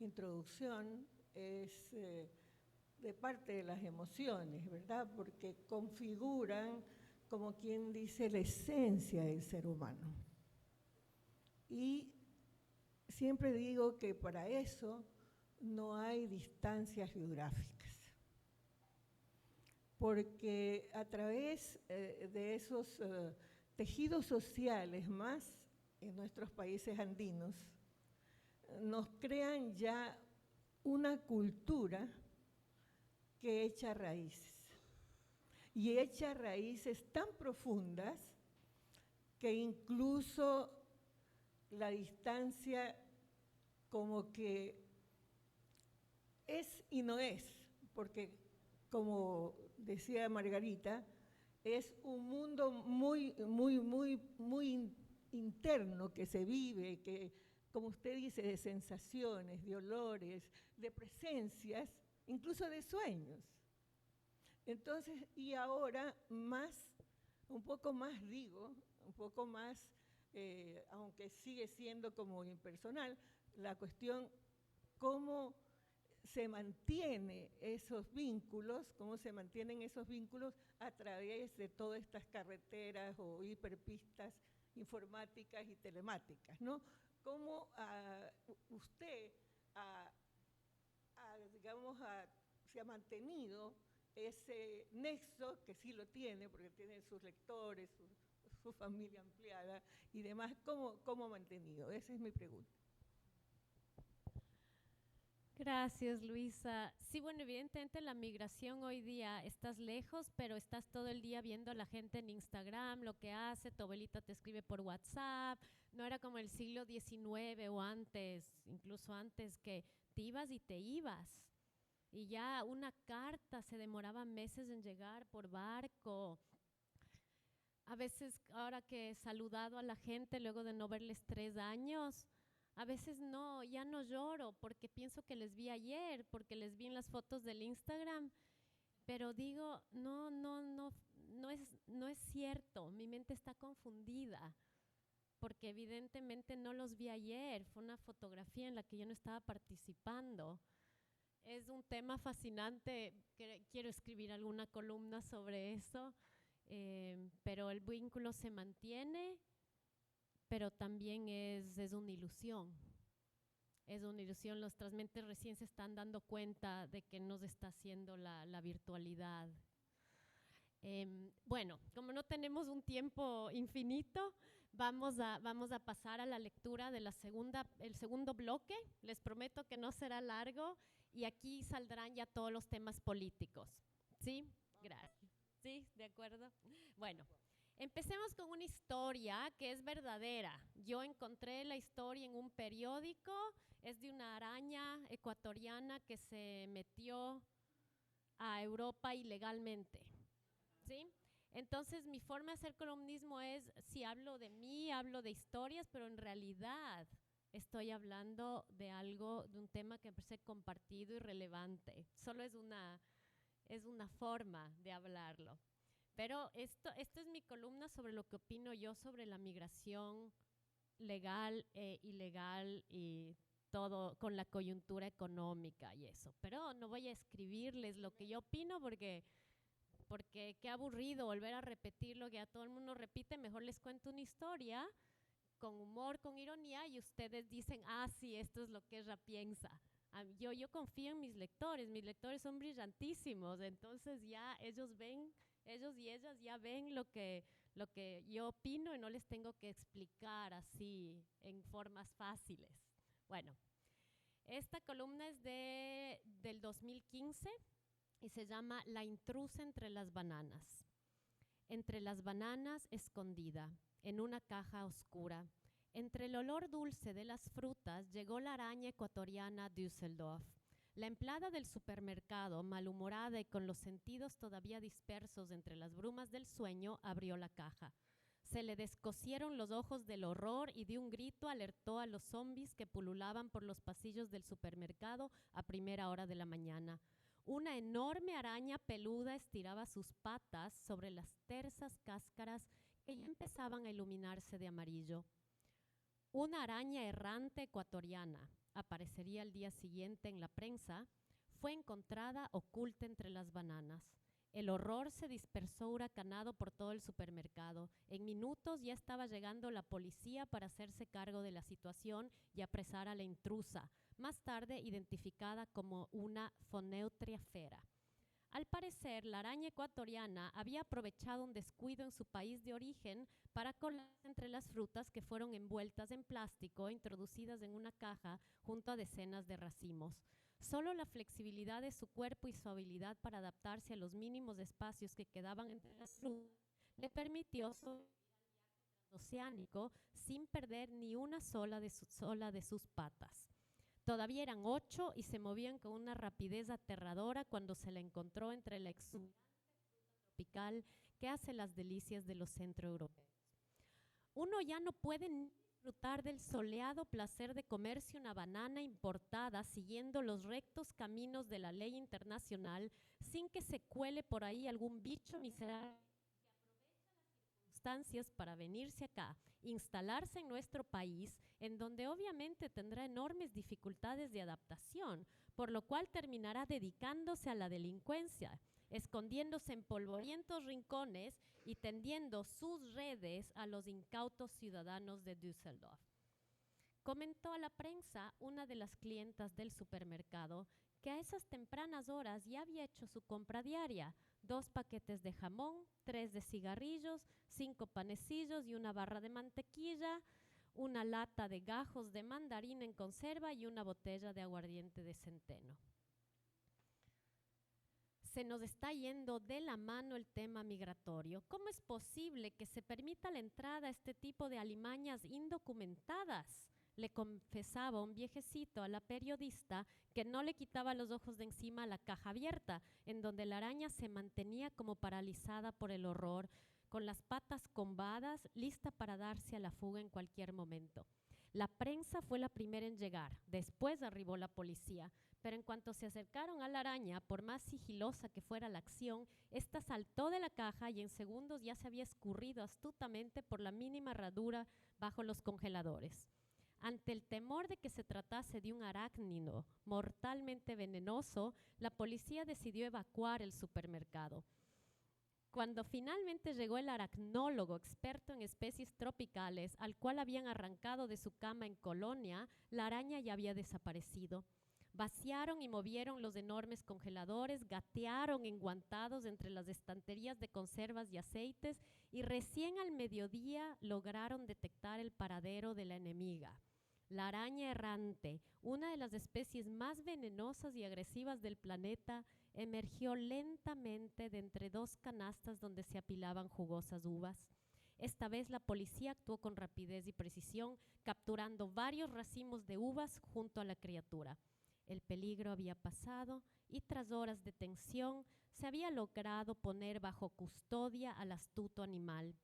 F: introducción es de parte de las emociones, ¿verdad? Porque configuran, como quien dice, la esencia del ser humano. Y siempre digo que para eso no hay distancias geográficas, porque a través de esos tejidos sociales, más en nuestros países andinos, nos crean ya una cultura que echa raíces, y echa raíces tan profundas que incluso la distancia como que es y no es, porque como decía Margarita, es un mundo muy interno que se vive, que, como usted dice, de sensaciones, de olores, de presencias, incluso de sueños. Entonces, y ahora un poco más, aunque sigue siendo como impersonal, la cuestión cómo se mantienen esos vínculos a través de todas estas carreteras o hiperpistas informáticas y telemáticas, ¿no? Cómo usted se ha mantenido ese nexo, que sí lo tiene, porque tiene sus lectores, su familia ampliada y demás, ¿cómo ha mantenido? Esa es mi pregunta.
C: Gracias, Luisa. Sí, bueno, evidentemente la migración hoy día estás lejos, pero estás todo el día viendo a la gente en Instagram, lo que hace, tu abuelita te escribe por WhatsApp. No era como el siglo XIX o antes, incluso antes, que te ibas y te ibas. Y ya una carta se demoraba meses en llegar por barco. A veces, ahora que he saludado a la gente luego de no verles 3 años, a veces ya no lloro porque pienso que les vi ayer, porque les vi en las fotos del Instagram, pero digo, no es cierto, mi mente está confundida, porque evidentemente no los vi ayer, fue una fotografía en la que yo no estaba participando. Es un tema fascinante, quiero escribir alguna columna sobre eso, pero el vínculo se mantiene, pero también es una ilusión. Es una ilusión, nuestras mentes recién se están dando cuenta de que nos está haciendo la virtualidad. Bueno, como no tenemos un tiempo infinito, vamos a pasar a la lectura de el segundo bloque. Les prometo que no será largo y aquí saldrán ya todos los temas políticos. ¿Sí? Gracias. ¿Sí? ¿De acuerdo? Bueno. Empecemos con una historia que es verdadera. Yo encontré la historia en un periódico, es de una araña ecuatoriana que se metió a Europa ilegalmente, ¿sí? Entonces mi forma de hacer columnismo es, si hablo de mí, hablo de historias, pero en realidad estoy hablando de un tema que me parece compartido y relevante. Solo es es una forma de hablarlo. Pero esta es mi columna sobre lo que opino yo sobre la migración legal e ilegal y todo con la coyuntura económica y eso. Pero no voy a escribirles lo que yo opino porque qué aburrido volver a repetir lo que ya todo el mundo repite. Mejor les cuento una historia con humor, con ironía, y ustedes dicen, ah, sí, esto es lo que ella piensa. Yo confío en mis lectores son brillantísimos, entonces ya ellos y ellas ya ven lo que yo opino y no les tengo que explicar así en formas fáciles. Bueno, esta columna es del 2015 y se llama La intrusa entre las bananas. Entre las bananas escondida, en una caja oscura, entre el olor dulce de las frutas llegó la araña ecuatoriana Düsseldorf. La empleada del supermercado, malhumorada y con los sentidos todavía dispersos entre las brumas del sueño, abrió la caja. Se le descosieron los ojos del horror y de un grito alertó a los zombis que pululaban por los pasillos del supermercado a primera hora de la mañana. Una enorme araña peluda estiraba sus patas sobre las tersas cáscaras que ya empezaban a iluminarse de amarillo. Una araña errante ecuatoriana, aparecería al día siguiente en la prensa, fue encontrada oculta entre las bananas. El horror se dispersó huracanado por todo el supermercado. En minutos ya estaba llegando la policía para hacerse cargo de la situación y apresar a la intrusa, más tarde identificada como una Phoneutria-fera. Al parecer, la araña ecuatoriana había aprovechado un descuido en su país de origen para colarse entre las frutas que fueron envueltas en plástico e introducidas en una caja junto a decenas de racimos. Solo la flexibilidad de su cuerpo y su habilidad para adaptarse a los mínimos espacios que quedaban entre las frutas le permitió sobrevivir al viaje transoceánico sin perder ni una sola de sus patas. Todavía eran 8 y se movían con una rapidez aterradora cuando se la encontró entre la exuberante fruta tropical que hace las delicias de los centroeuropeos. Uno ya no puede ni disfrutar del soleado placer de comerse una banana importada siguiendo los rectos caminos de la ley internacional sin que se cuele por ahí algún bicho miserable para venirse acá, instalarse en nuestro país, en donde obviamente tendrá enormes dificultades de adaptación, por lo cual terminará dedicándose a la delincuencia, escondiéndose en polvorientos rincones y tendiendo sus redes a los incautos ciudadanos de Düsseldorf. Comentó a la prensa una de las clientas del supermercado que a esas tempranas horas ya había hecho su compra diaria: 2 paquetes de jamón, 3 de cigarrillos, 5 panecillos y una barra de mantequilla, una lata de gajos de mandarina en conserva y una botella de aguardiente de centeno. Se nos está yendo de la mano el tema migratorio. ¿Cómo es posible que se permita la entrada a este tipo de alimañas indocumentadas? Le confesaba un viejecito a la periodista que no le quitaba los ojos de encima a la caja abierta, en donde la araña se mantenía como paralizada por el horror, con las patas combadas, lista para darse a la fuga en cualquier momento. La prensa fue la primera en llegar, después arribó la policía, pero en cuanto se acercaron a la araña, por más sigilosa que fuera la acción, esta saltó de la caja y en segundos ya se había escurrido astutamente por la mínima herradura bajo los congeladores. Ante el temor de que se tratase de un arácnido mortalmente venenoso, la policía decidió evacuar el supermercado. Cuando finalmente llegó el aracnólogo experto en especies tropicales, al cual habían arrancado de su cama en Colonia, la araña ya había desaparecido. Vaciaron y movieron los enormes congeladores, gatearon enguantados entre las estanterías de conservas y aceites y recién al mediodía lograron detectar el paradero de la enemiga. La araña errante, una de las especies más venenosas y agresivas del planeta, emergió lentamente de entre 2 canastas donde se apilaban jugosas uvas. Esta vez la policía actuó con rapidez y precisión, capturando varios racimos de uvas junto a la criatura. El peligro había pasado y tras horas de tensión se había logrado poner bajo custodia al astuto animal,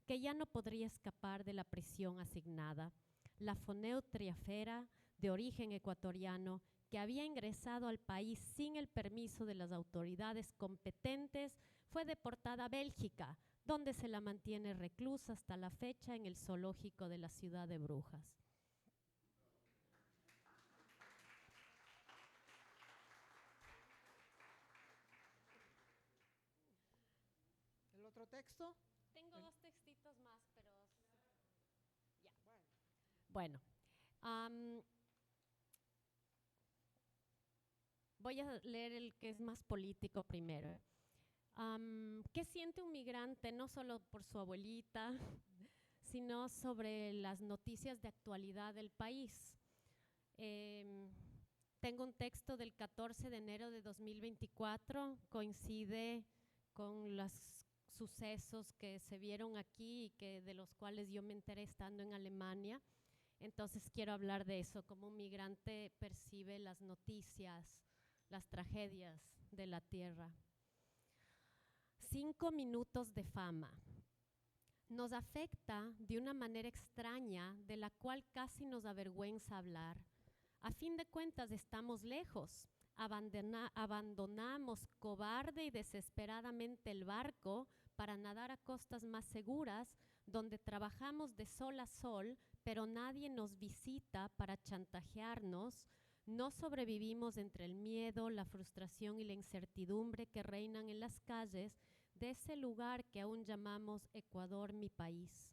C: que ya no podría escapar de la prisión asignada. La Phoneutria-fera, de origen ecuatoriano, que había ingresado al país sin el permiso de las autoridades competentes, fue deportada a Bélgica, donde se la mantiene reclusa hasta la fecha en el zoológico de la ciudad de Brujas.
B: ¿El otro texto?
C: Tengo dos textitos más, pero ya.
B: Bueno.
C: Bueno, voy a leer el que es más político primero. ¿Qué siente un migrante no solo por su abuelita, sino sobre las noticias de actualidad del país? Tengo un texto del 14 de enero de 2024, coincide con los sucesos que se vieron aquí y que de los cuales yo me enteré estando en Alemania. Entonces quiero hablar de eso, cómo un migrante percibe las noticias, las tragedias de la tierra. 5 minutos de fama. Nos afecta de una manera extraña de la cual casi nos avergüenza hablar. A fin de cuentas estamos lejos. Abandonamos cobarde y desesperadamente el barco para nadar a costas más seguras, donde trabajamos de sol a sol, pero nadie nos visita para chantajearnos. No sobrevivimos entre el miedo, la frustración y la incertidumbre que reinan en las calles de ese lugar que aún llamamos Ecuador, mi país.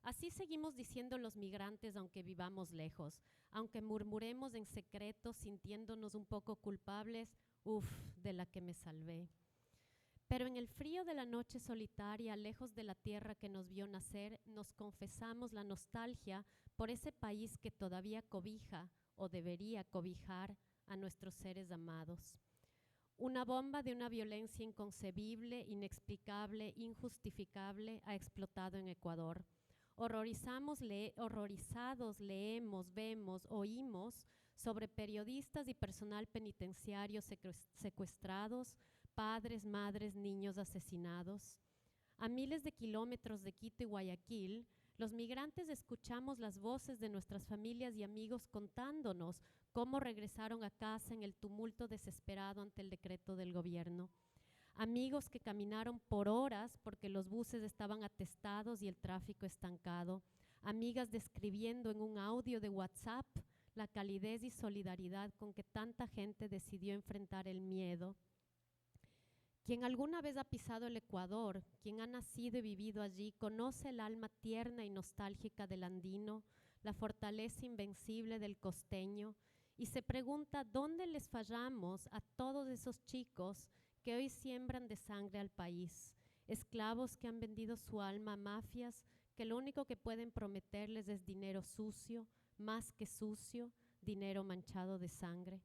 C: Así seguimos diciendo los migrantes aunque vivamos lejos, aunque murmuremos en secreto sintiéndonos un poco culpables, de la que me salvé. Pero en el frío de la noche solitaria, lejos de la tierra que nos vio nacer, nos confesamos la nostalgia por ese país que todavía cobija o debería cobijar a nuestros seres amados. Una bomba de una violencia inconcebible, inexplicable, injustificable ha explotado en Ecuador. Horrorizados leemos, vemos, oímos sobre periodistas y personal penitenciario secuestrados, padres, madres, niños asesinados. A miles de kilómetros de Quito y Guayaquil, los migrantes escuchamos las voces de nuestras familias y amigos contándonos cómo regresaron a casa en el tumulto desesperado ante el decreto del gobierno. Amigos que caminaron por horas porque los buses estaban atestados y el tráfico estancado. Amigas describiendo en un audio de WhatsApp la calidez y solidaridad con que tanta gente decidió enfrentar el miedo. Quien alguna vez ha pisado el Ecuador, quien ha nacido y vivido allí, conoce el alma tierna y nostálgica del andino, la fortaleza invencible del costeño, y se pregunta dónde les fallamos a todos esos chicos que hoy siembran de sangre al país, esclavos que han vendido su alma a mafias que lo único que pueden prometerles es dinero sucio, más que sucio, dinero manchado de sangre.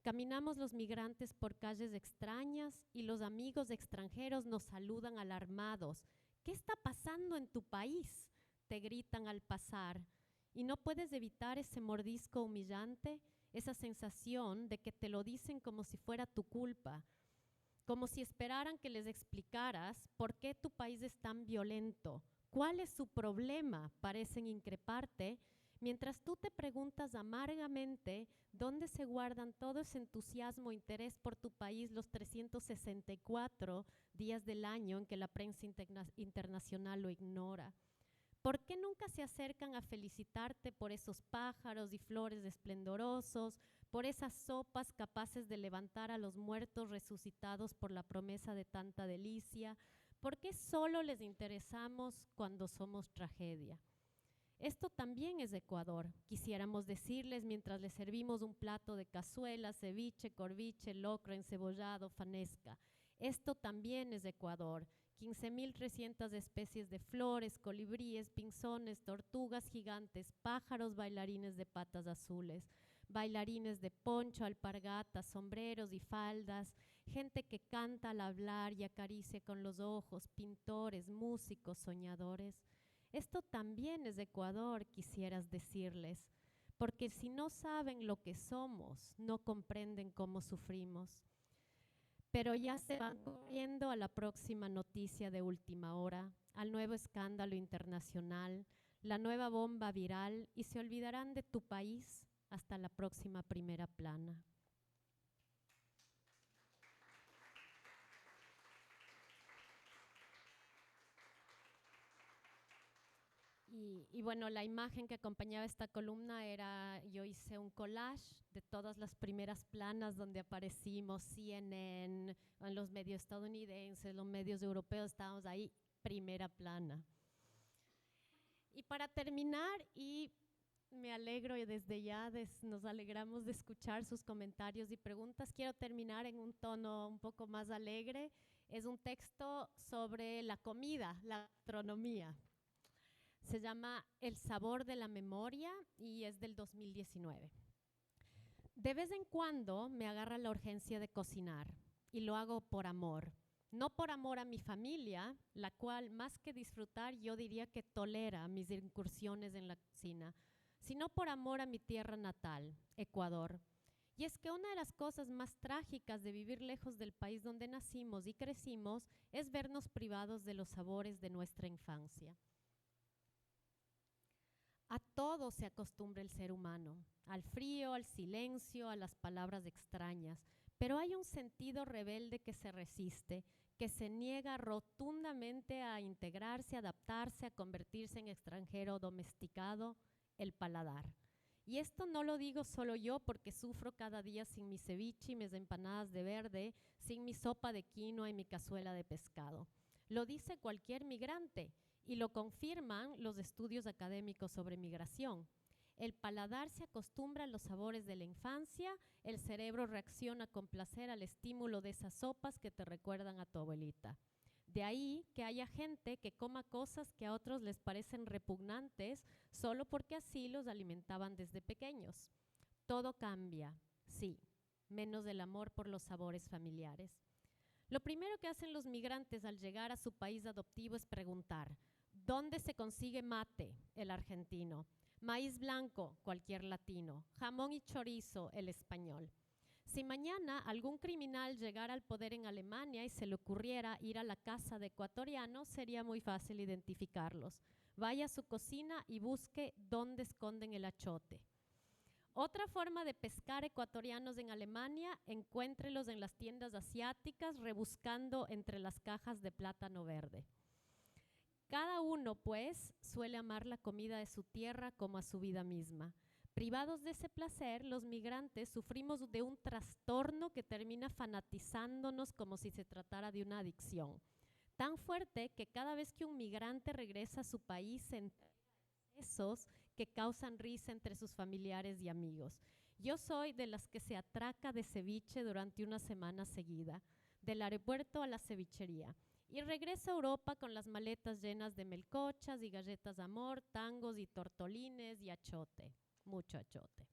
C: Caminamos los migrantes por calles extrañas y los amigos extranjeros nos saludan alarmados. ¿Qué está pasando en tu país?, te gritan al pasar. Y no puedes evitar ese mordisco humillante, esa sensación de que te lo dicen como si fuera tu culpa, como si esperaran que les explicaras por qué tu país es tan violento, cuál es su problema, parecen increparte, mientras tú te preguntas amargamente dónde se guardan todo ese entusiasmo e interés por tu país los 364 días del año en que la prensa internacional lo ignora. ¿Por qué nunca se acercan a felicitarte por esos pájaros y flores esplendorosos, por esas sopas capaces de levantar a los muertos resucitados por la promesa de tanta delicia? ¿Por qué solo les interesamos cuando somos tragedia? Esto también es Ecuador, quisiéramos decirles mientras les servimos un plato de cazuela, ceviche, corviche, locro, encebollado, fanesca. Esto también es Ecuador. 15.300 especies de flores, colibríes, pinzones, tortugas gigantes, pájaros bailarines de patas azules, bailarines de poncho, alpargatas, sombreros y faldas, gente que canta al hablar y acaricia con los ojos, pintores, músicos, soñadores. Esto también es Ecuador, quisieras decirles, porque si no saben lo que somos, no comprenden cómo sufrimos. Pero ya se van corriendo a la próxima noticia de última hora, al nuevo escándalo internacional, la nueva bomba viral, y se olvidarán de tu país, Hasta la próxima primera plana. Y bueno, la imagen que acompañaba esta columna era, yo hice un collage de todas las primeras planas donde aparecimos, CNN, en los medios estadounidenses, los medios europeos, estábamos ahí, primera plana. Y para terminar, y me alegro y desde ya nos alegramos de escuchar sus comentarios y preguntas, quiero terminar en un tono un poco más alegre. Es un texto sobre la comida, la gastronomía. Se llama El sabor de la memoria y es del 2019. De vez en cuando me agarra la urgencia de cocinar y lo hago por amor. No por amor a mi familia, la cual más que disfrutar yo diría que tolera mis incursiones en la cocina, sino por amor a mi tierra natal, Ecuador. Y es que una de las cosas más trágicas de vivir lejos del país donde nacimos y crecimos es vernos privados de los sabores de nuestra infancia. A todo se acostumbra el ser humano, al frío, al silencio, a las palabras extrañas, pero hay un sentido rebelde que se resiste, que se niega rotundamente a integrarse, a adaptarse, a convertirse en extranjero domesticado, el paladar. Y esto no lo digo solo yo porque sufro cada día sin mi ceviche y mis empanadas de verde, sin mi sopa de quinoa y mi cazuela de pescado. Lo dice cualquier migrante. Y lo confirman los estudios académicos sobre migración. El paladar se acostumbra a los sabores de la infancia, el cerebro reacciona con placer al estímulo de esas sopas que te recuerdan a tu abuelita. De ahí que haya gente que coma cosas que a otros les parecen repugnantes solo porque así los alimentaban desde pequeños. Todo cambia, sí, menos el amor por los sabores familiares. Lo primero que hacen los migrantes al llegar a su país adoptivo es preguntar: ¿dónde se consigue mate? El argentino. Maíz blanco, cualquier latino. Jamón y chorizo, el español. Si mañana algún criminal llegara al poder en Alemania y se le ocurriera ir a la casa de ecuatorianos, sería muy fácil identificarlos. Vaya a su cocina y busque dónde esconden el achote. Otra forma de pescar ecuatorianos en Alemania, encuéntrelos en las tiendas asiáticas rebuscando entre las cajas de plátano verde. Cada uno, pues, suele amar la comida de su tierra como a su vida misma. Privados de ese placer, los migrantes sufrimos de un trastorno que termina fanatizándonos como si se tratara de una adicción. Tan fuerte que cada vez que un migrante regresa a su país se entera de excesos que causan risa entre sus familiares y amigos. Yo soy de las que se atraca de ceviche durante una semana seguida, del aeropuerto a la cevichería. Y regreso a Europa con las maletas llenas de melcochas y galletas amor, tangos y tortolines y achote, mucho achote.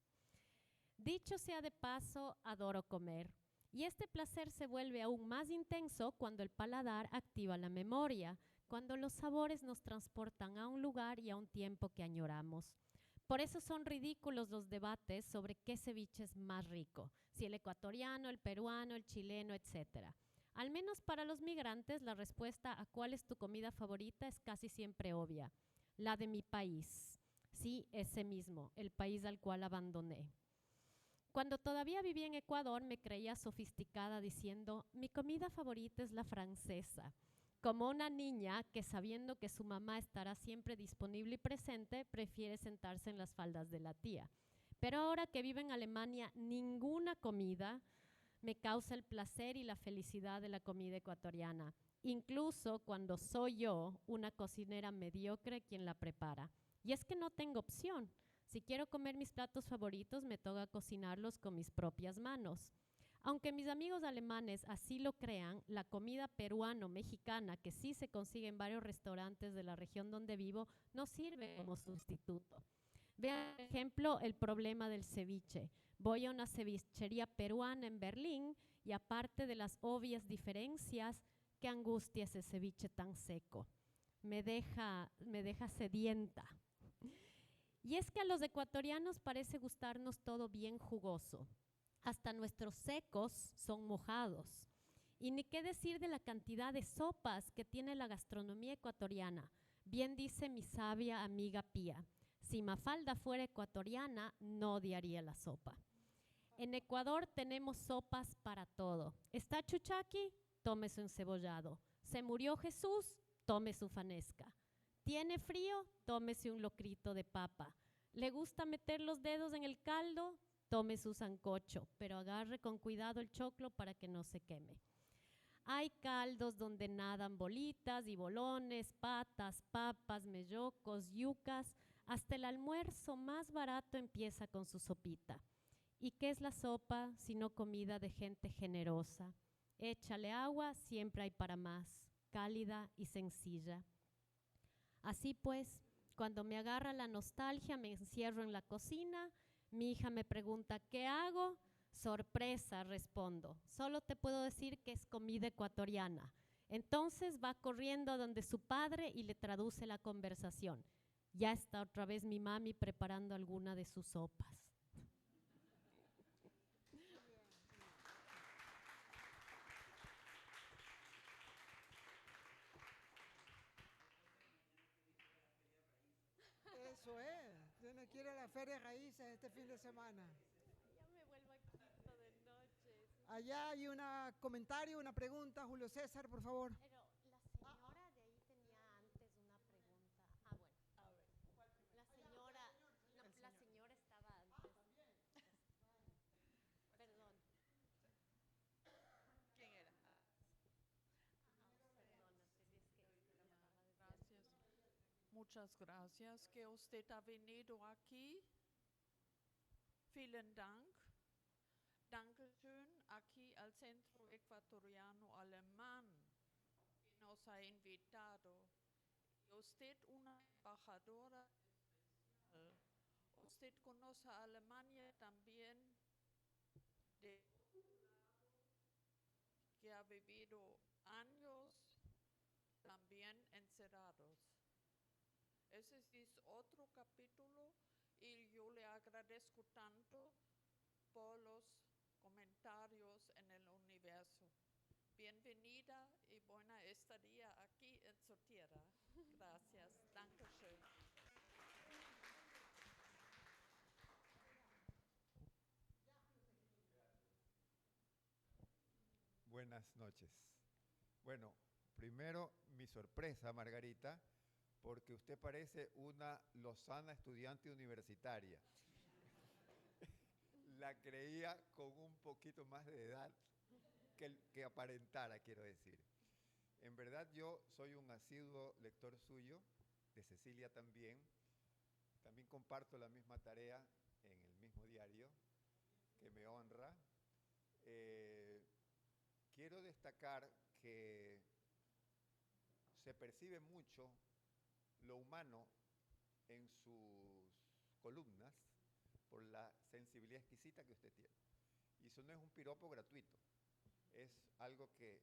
C: Dicho sea de paso, adoro comer. Y este placer se vuelve aún más intenso cuando el paladar activa la memoria, cuando los sabores nos transportan a un lugar y a un tiempo que añoramos. Por eso son ridículos los debates sobre qué ceviche es más rico, si el ecuatoriano, el peruano, el chileno, etc. Al menos para los migrantes, la respuesta a cuál es tu comida favorita es casi siempre obvia. La de mi país. Sí, ese mismo, el país al cual abandoné. Cuando todavía vivía en Ecuador, me creía sofisticada diciendo, mi comida favorita es la francesa. Como una niña que, sabiendo que su mamá estará siempre disponible y presente, prefiere sentarse en las faldas de la tía. Pero ahora que vivo en Alemania, ninguna comida me causa el placer y la felicidad de la comida ecuatoriana, incluso cuando soy yo, una cocinera mediocre, quien la prepara. Y es que no tengo opción. Si quiero comer mis platos favoritos, me toca cocinarlos con mis propias manos. Aunque mis amigos alemanes así lo crean, la comida peruano-mexicana, que sí se consigue en varios restaurantes de la región donde vivo, no sirve como sustituto. Vean, por ejemplo, el problema del ceviche. Voy a una cevichería peruana en Berlín y aparte de las obvias diferencias, qué angustia ese ceviche tan seco. Me deja sedienta. Y es que a los ecuatorianos parece gustarnos todo bien jugoso. Hasta nuestros secos son mojados. Y ni qué decir de la cantidad de sopas que tiene la gastronomía ecuatoriana. Bien dice mi sabia amiga Pía, Si Mafalda fuera ecuatoriana, no odiaría la sopa. En Ecuador tenemos sopas para todo. ¿Está chuchaqui? Tome su encebollado. ¿Se murió Jesús? Tome su fanesca. ¿Tiene frío? Tómese un locrito de papa. ¿Le gusta meter los dedos en el caldo? Tome su sancocho, pero agarre con cuidado el choclo para que no se queme. Hay caldos donde nadan bolitas y bolones, patas, papas, mellocos, yucas. Hasta el almuerzo más barato empieza con su sopita. ¿Y qué es la sopa sino comida de gente generosa? Échale agua, siempre hay para más, cálida y sencilla. Así pues, cuando me agarra la nostalgia, me encierro en la cocina. Mi hija me pregunta, ¿qué hago? Sorpresa, respondo. Solo te puedo decir que es comida ecuatoriana. Entonces va corriendo a donde su padre y le traduce la conversación. Ya está otra vez mi mami preparando alguna de sus sopas.
B: Eso es. Yo no quiero la Feria de Raíces este fin de semana.
C: Ya me vuelvo a Quito de noche.
B: Allá hay un comentario, una pregunta. Julio César, por favor.
C: Pero la señora de ahí tenía antes una pregunta. Ah, bueno. A ver. La señora, no, la señora estaba antes. Perdón.
G: ¿Quién era?
C: Perdónate, es que
G: Gracias. Muchas gracias que usted ha venido aquí. Vielen Dank. Dankeschön aquí al Centro Ecuatoriano Alemán que nos ha invitado. Y usted una embajadora especial. Usted conoce a Alemania también de que ha vivido años también encerrados. Ese es otro capítulo y yo le agradezco tanto por los comentarios en el universo. Bienvenida y buena estadía aquí en su tierra. Gracias. Dankeschön.
H: Buenas noches. Bueno, primero mi sorpresa, Margarita, porque usted parece una lozana estudiante universitaria. La creía con un poquito más de edad que aparentara, quiero decir. En verdad yo soy un asiduo lector suyo, de Cecilia también. También comparto la misma tarea en el mismo diario, que me honra. Quiero destacar que se percibe mucho lo humano en sus columnas por la sensibilidad exquisita que usted tiene. Y eso no es un piropo gratuito, es algo que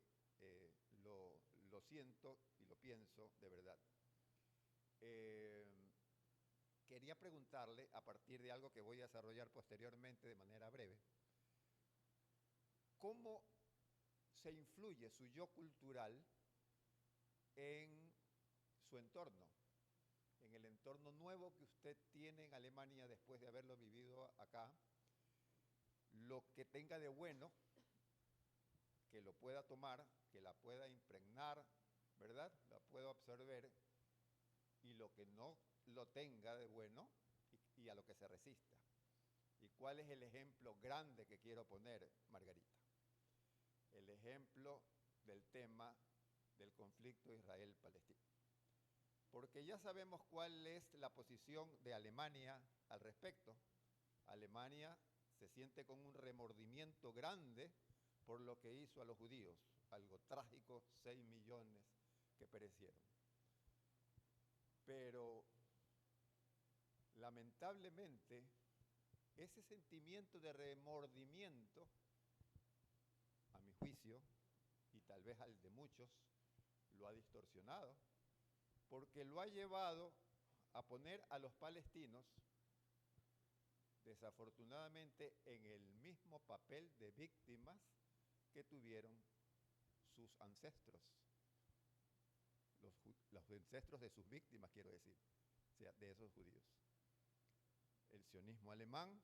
H: lo siento y lo pienso de verdad. Quería preguntarle, a partir de algo que voy a desarrollar posteriormente de manera breve, ¿cómo se influye su yo cultural en su entorno, en el entorno nuevo que usted tiene en Alemania después de haberlo vivido acá? Lo que tenga de bueno, que lo pueda tomar, que la pueda impregnar, ¿verdad? La pueda absorber, y lo que no lo tenga de bueno y a lo que se resista. ¿Y cuál es el ejemplo grande que quiero poner, Margarita? El ejemplo del tema del conflicto Israel-Palestina. Porque ya sabemos cuál es la posición de Alemania al respecto. Alemania se siente con un remordimiento grande por lo que hizo a los judíos, algo trágico, 6 millones que perecieron. Pero lamentablemente ese sentimiento de remordimiento, a mi juicio, y tal vez al de muchos, lo ha distorsionado, porque lo ha llevado a poner a los palestinos, desafortunadamente, en el mismo papel de víctimas que tuvieron sus ancestros, los ancestros de sus víctimas, quiero decir, o sea, de esos judíos. el sionismo alemán,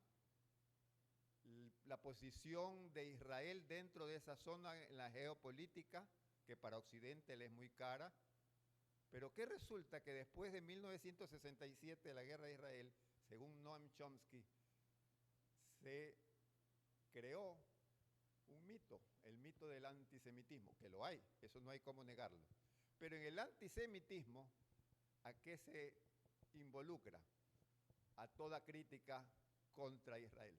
H: la posición de Israel dentro de esa zona en la geopolítica, que para Occidente le es muy cara, pero ¿qué resulta? Que después de 1967, de la guerra de Israel, según Noam Chomsky, se creó un mito, el mito del antisemitismo, que lo hay, eso no hay cómo negarlo. Pero en el antisemitismo, ¿a qué se involucra? A toda crítica contra Israel.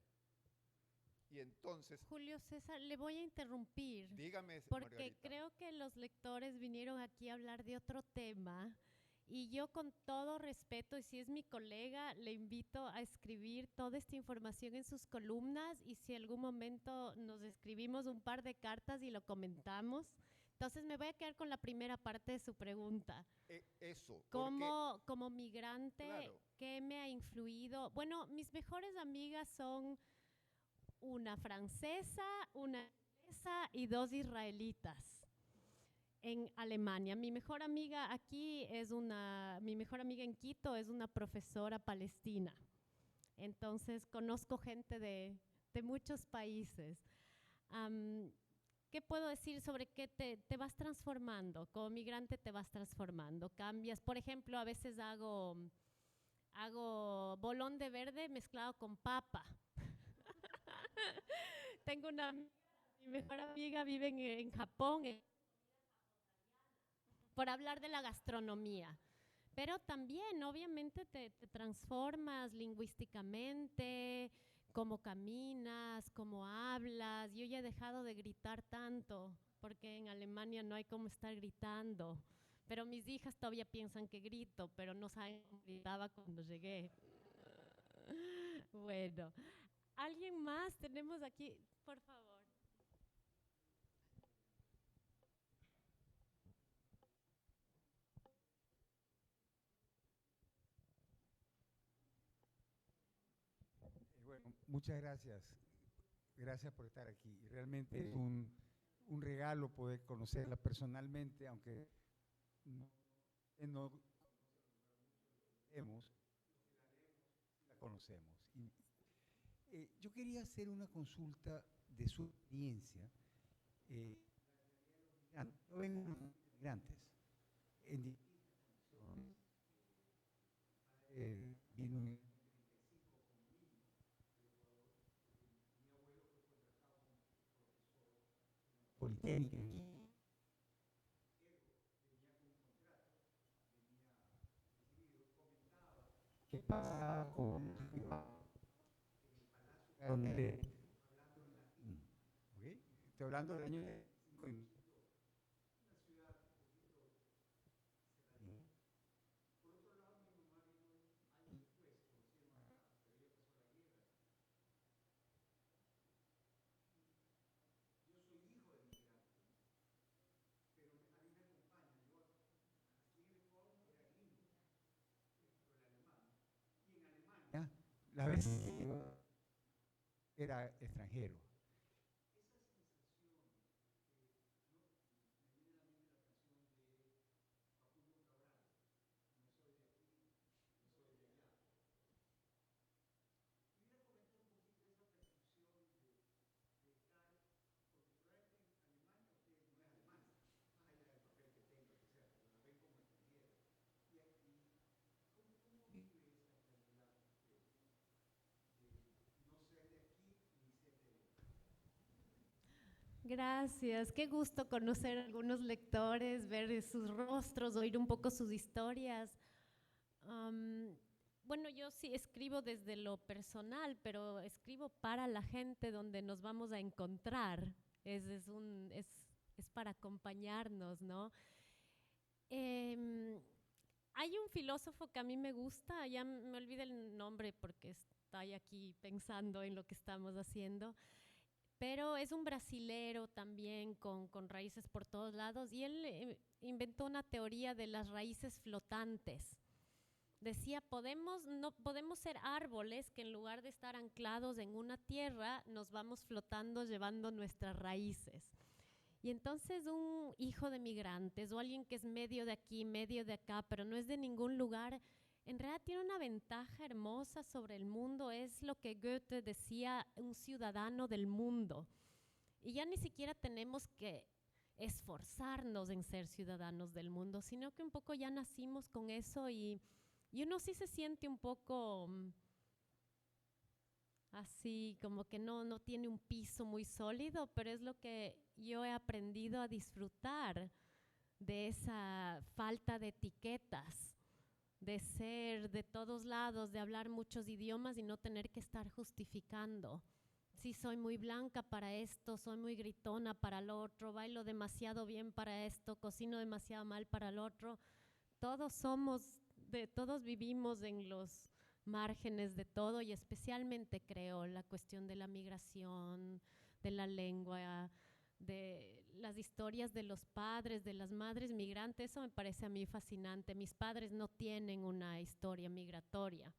H: Y entonces,
C: Julio César, le voy a interrumpir.
H: dígame,
C: Porque
H: Margarita.
C: creo que los lectores vinieron aquí a hablar de otro tema y yo con todo respeto, y si es mi colega, le invito a escribir toda esta información en sus columnas y si algún momento nos escribimos un par de cartas y lo comentamos. Entonces me voy a quedar con la primera parte de su pregunta.
H: Eso,
C: Como migrante,
H: Claro.
C: ¿qué me ha influido? Bueno, mis mejores amigas son una francesa, una inglesa y 2 israelitas en Alemania. Mi mejor amiga mi mejor amiga en Quito es una profesora palestina. Entonces conozco gente de muchos países. ¿Qué puedo decir sobre qué te vas transformando? Como migrante te vas transformando, cambias. Por ejemplo, a veces hago bolón de verde mezclado con papa. Tengo mi mejor amiga vive en Japón, por hablar de la gastronomía. Pero también, obviamente, te transformas lingüísticamente, cómo caminas, cómo hablas. Yo ya he dejado de gritar tanto, porque en Alemania no hay cómo estar gritando. Pero mis hijas todavía piensan que grito, pero no saben cómo gritaba cuando llegué. Bueno, ¿alguien más tenemos aquí? Por favor.
E: Bueno, muchas gracias. Gracias por estar aquí. Realmente es un regalo poder conocerla personalmente, aunque no la conocemos. Yo quería hacer una consulta de su experiencia. Yo vengo de migrantes en distintas condiciones. Vino en Politécnica. ¿Qué pasa con ¿okay? Estoy hablando del año 75. La vez era extranjero.
C: Gracias, qué gusto conocer a algunos lectores, ver sus rostros, oír un poco sus historias. Bueno, yo sí escribo desde lo personal, pero escribo para la gente donde nos vamos a encontrar. Es para acompañarnos, ¿no? Hay un filósofo que a mí me gusta, ya me olvidé el nombre porque estoy aquí pensando en lo que estamos haciendo, pero es un brasilero también con raíces por todos lados y él inventó una teoría de las raíces flotantes. Decía, no podemos ser árboles que en lugar de estar anclados en una tierra, nos vamos flotando llevando nuestras raíces. Y entonces un hijo de migrantes o alguien que es medio de aquí, medio de acá, pero no es de ningún lugar, en realidad tiene una ventaja hermosa sobre el mundo, es lo que Goethe decía, un ciudadano del mundo. Y ya ni siquiera tenemos que esforzarnos en ser ciudadanos del mundo, sino que un poco ya nacimos con eso y uno sí se siente un poco así, como que no tiene un piso muy sólido, pero es lo que yo he aprendido a disfrutar de esa falta de etiquetas, de ser de todos lados, de hablar muchos idiomas y no tener que estar justificando. Sí, soy muy blanca para esto, soy muy gritona para lo otro, bailo demasiado bien para esto, cocino demasiado mal para lo otro. Todos vivimos en los márgenes de todo y especialmente creo la cuestión de la migración, de la lengua, de las historias de los padres, de las madres migrantes, eso me parece a mí fascinante. Mis padres no tienen una historia migratoria.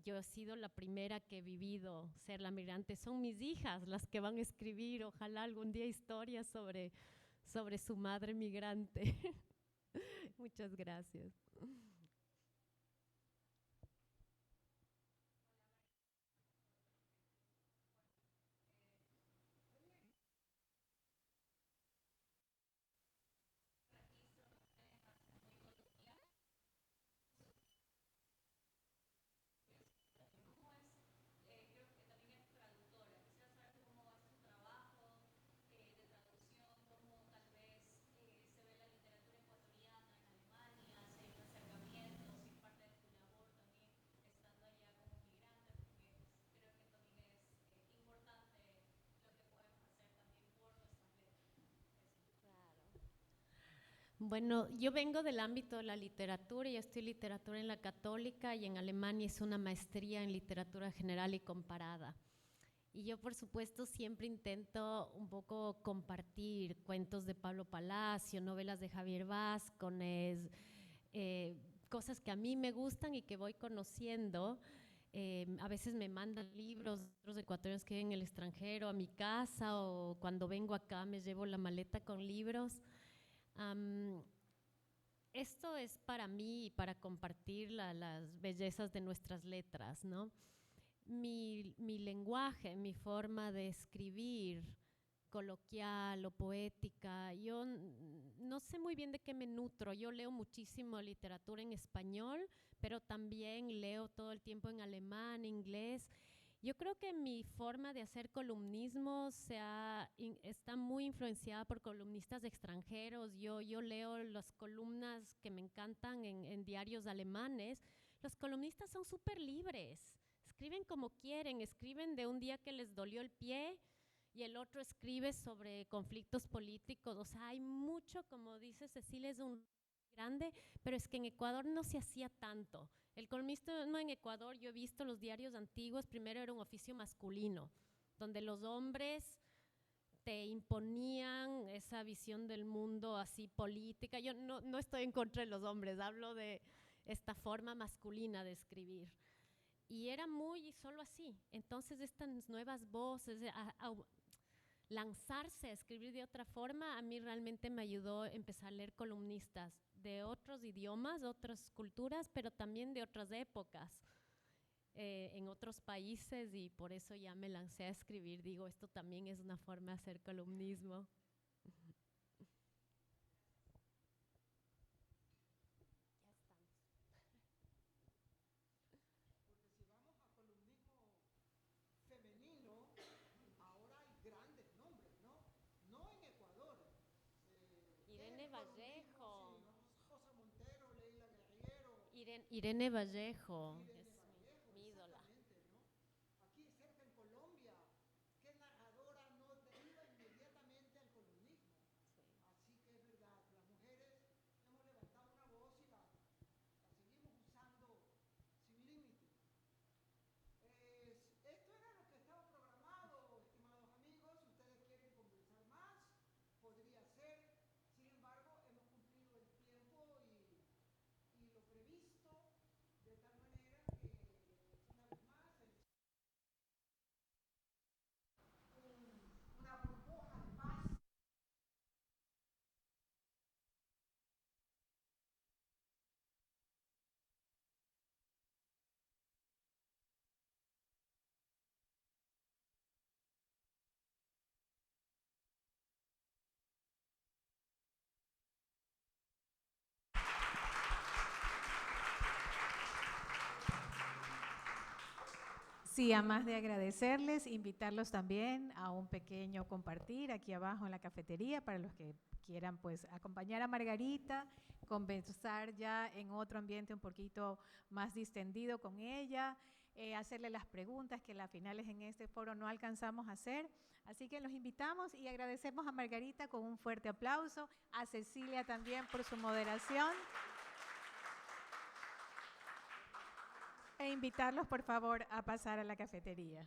C: Yo he sido la primera que he vivido ser la migrante. Son mis hijas las que van a escribir, ojalá algún día, historias sobre su madre migrante. Muchas gracias. Bueno, yo vengo del ámbito de la literatura, yo estudié literatura en la Católica y en Alemania hice una maestría en literatura general y comparada. Y yo, por supuesto, siempre intento un poco compartir cuentos de Pablo Palacio, novelas de Javier Vázquez, cosas que a mí me gustan y que voy conociendo. A veces me mandan libros de otros ecuatorianos que viven en el extranjero a mi casa, o cuando vengo acá me llevo la maleta con libros. Esto es para mí y para compartir las bellezas de nuestras letras, ¿no? Mi lenguaje, mi forma de escribir, coloquial o poética, yo no sé muy bien de qué me nutro. Yo leo muchísimo literatura en español, pero también leo todo el tiempo en alemán, inglés. Yo creo que mi forma de hacer columnismo está muy influenciada por columnistas extranjeros. Yo leo las columnas que me encantan en diarios alemanes. Los columnistas son súper libres, escriben como quieren, escriben de un día que les dolió el pie y el otro escribe sobre conflictos políticos. O sea, hay mucho, como dice Cecilia, es un grande, pero es que en Ecuador no se hacía tanto. El columnismo en Ecuador, yo he visto los diarios antiguos, primero era un oficio masculino, donde los hombres te imponían esa visión del mundo así política. Yo no estoy en contra de los hombres, hablo de esta forma masculina de escribir. Y era muy solo así. Entonces estas nuevas voces, lanzarse a escribir de otra forma, a mí realmente me ayudó a empezar a leer columnistas de otros idiomas, de otras culturas, pero también de otras épocas, en otros países, y por eso ya me lancé a escribir. Digo, esto también es una forma de hacer columnismo. Irene Vallejo es mi ídola.
B: Aquí cerca en Colombia, ¿qué narradora no deriva inmediatamente al columnismo?
C: Sí.
B: Así que es verdad, las mujeres hemos levantado una voz y la seguimos usando sin límite. Esto era lo que estaba programado, estimados amigos. Si ustedes quieren conversar más, podría ser. Sin embargo, hemos cumplido el tiempo y lo previsto, de tal manera
A: Sí, además de agradecerles, invitarlos también a un pequeño compartir aquí abajo en la cafetería para los que quieran pues acompañar a Margarita, conversar ya en otro ambiente un poquito más distendido con ella, hacerle las preguntas que las finales en este foro no alcanzamos a hacer. Así que los invitamos y agradecemos a Margarita con un fuerte aplauso, a Cecilia también por su moderación. E invitarlos, por favor, a pasar a la cafetería.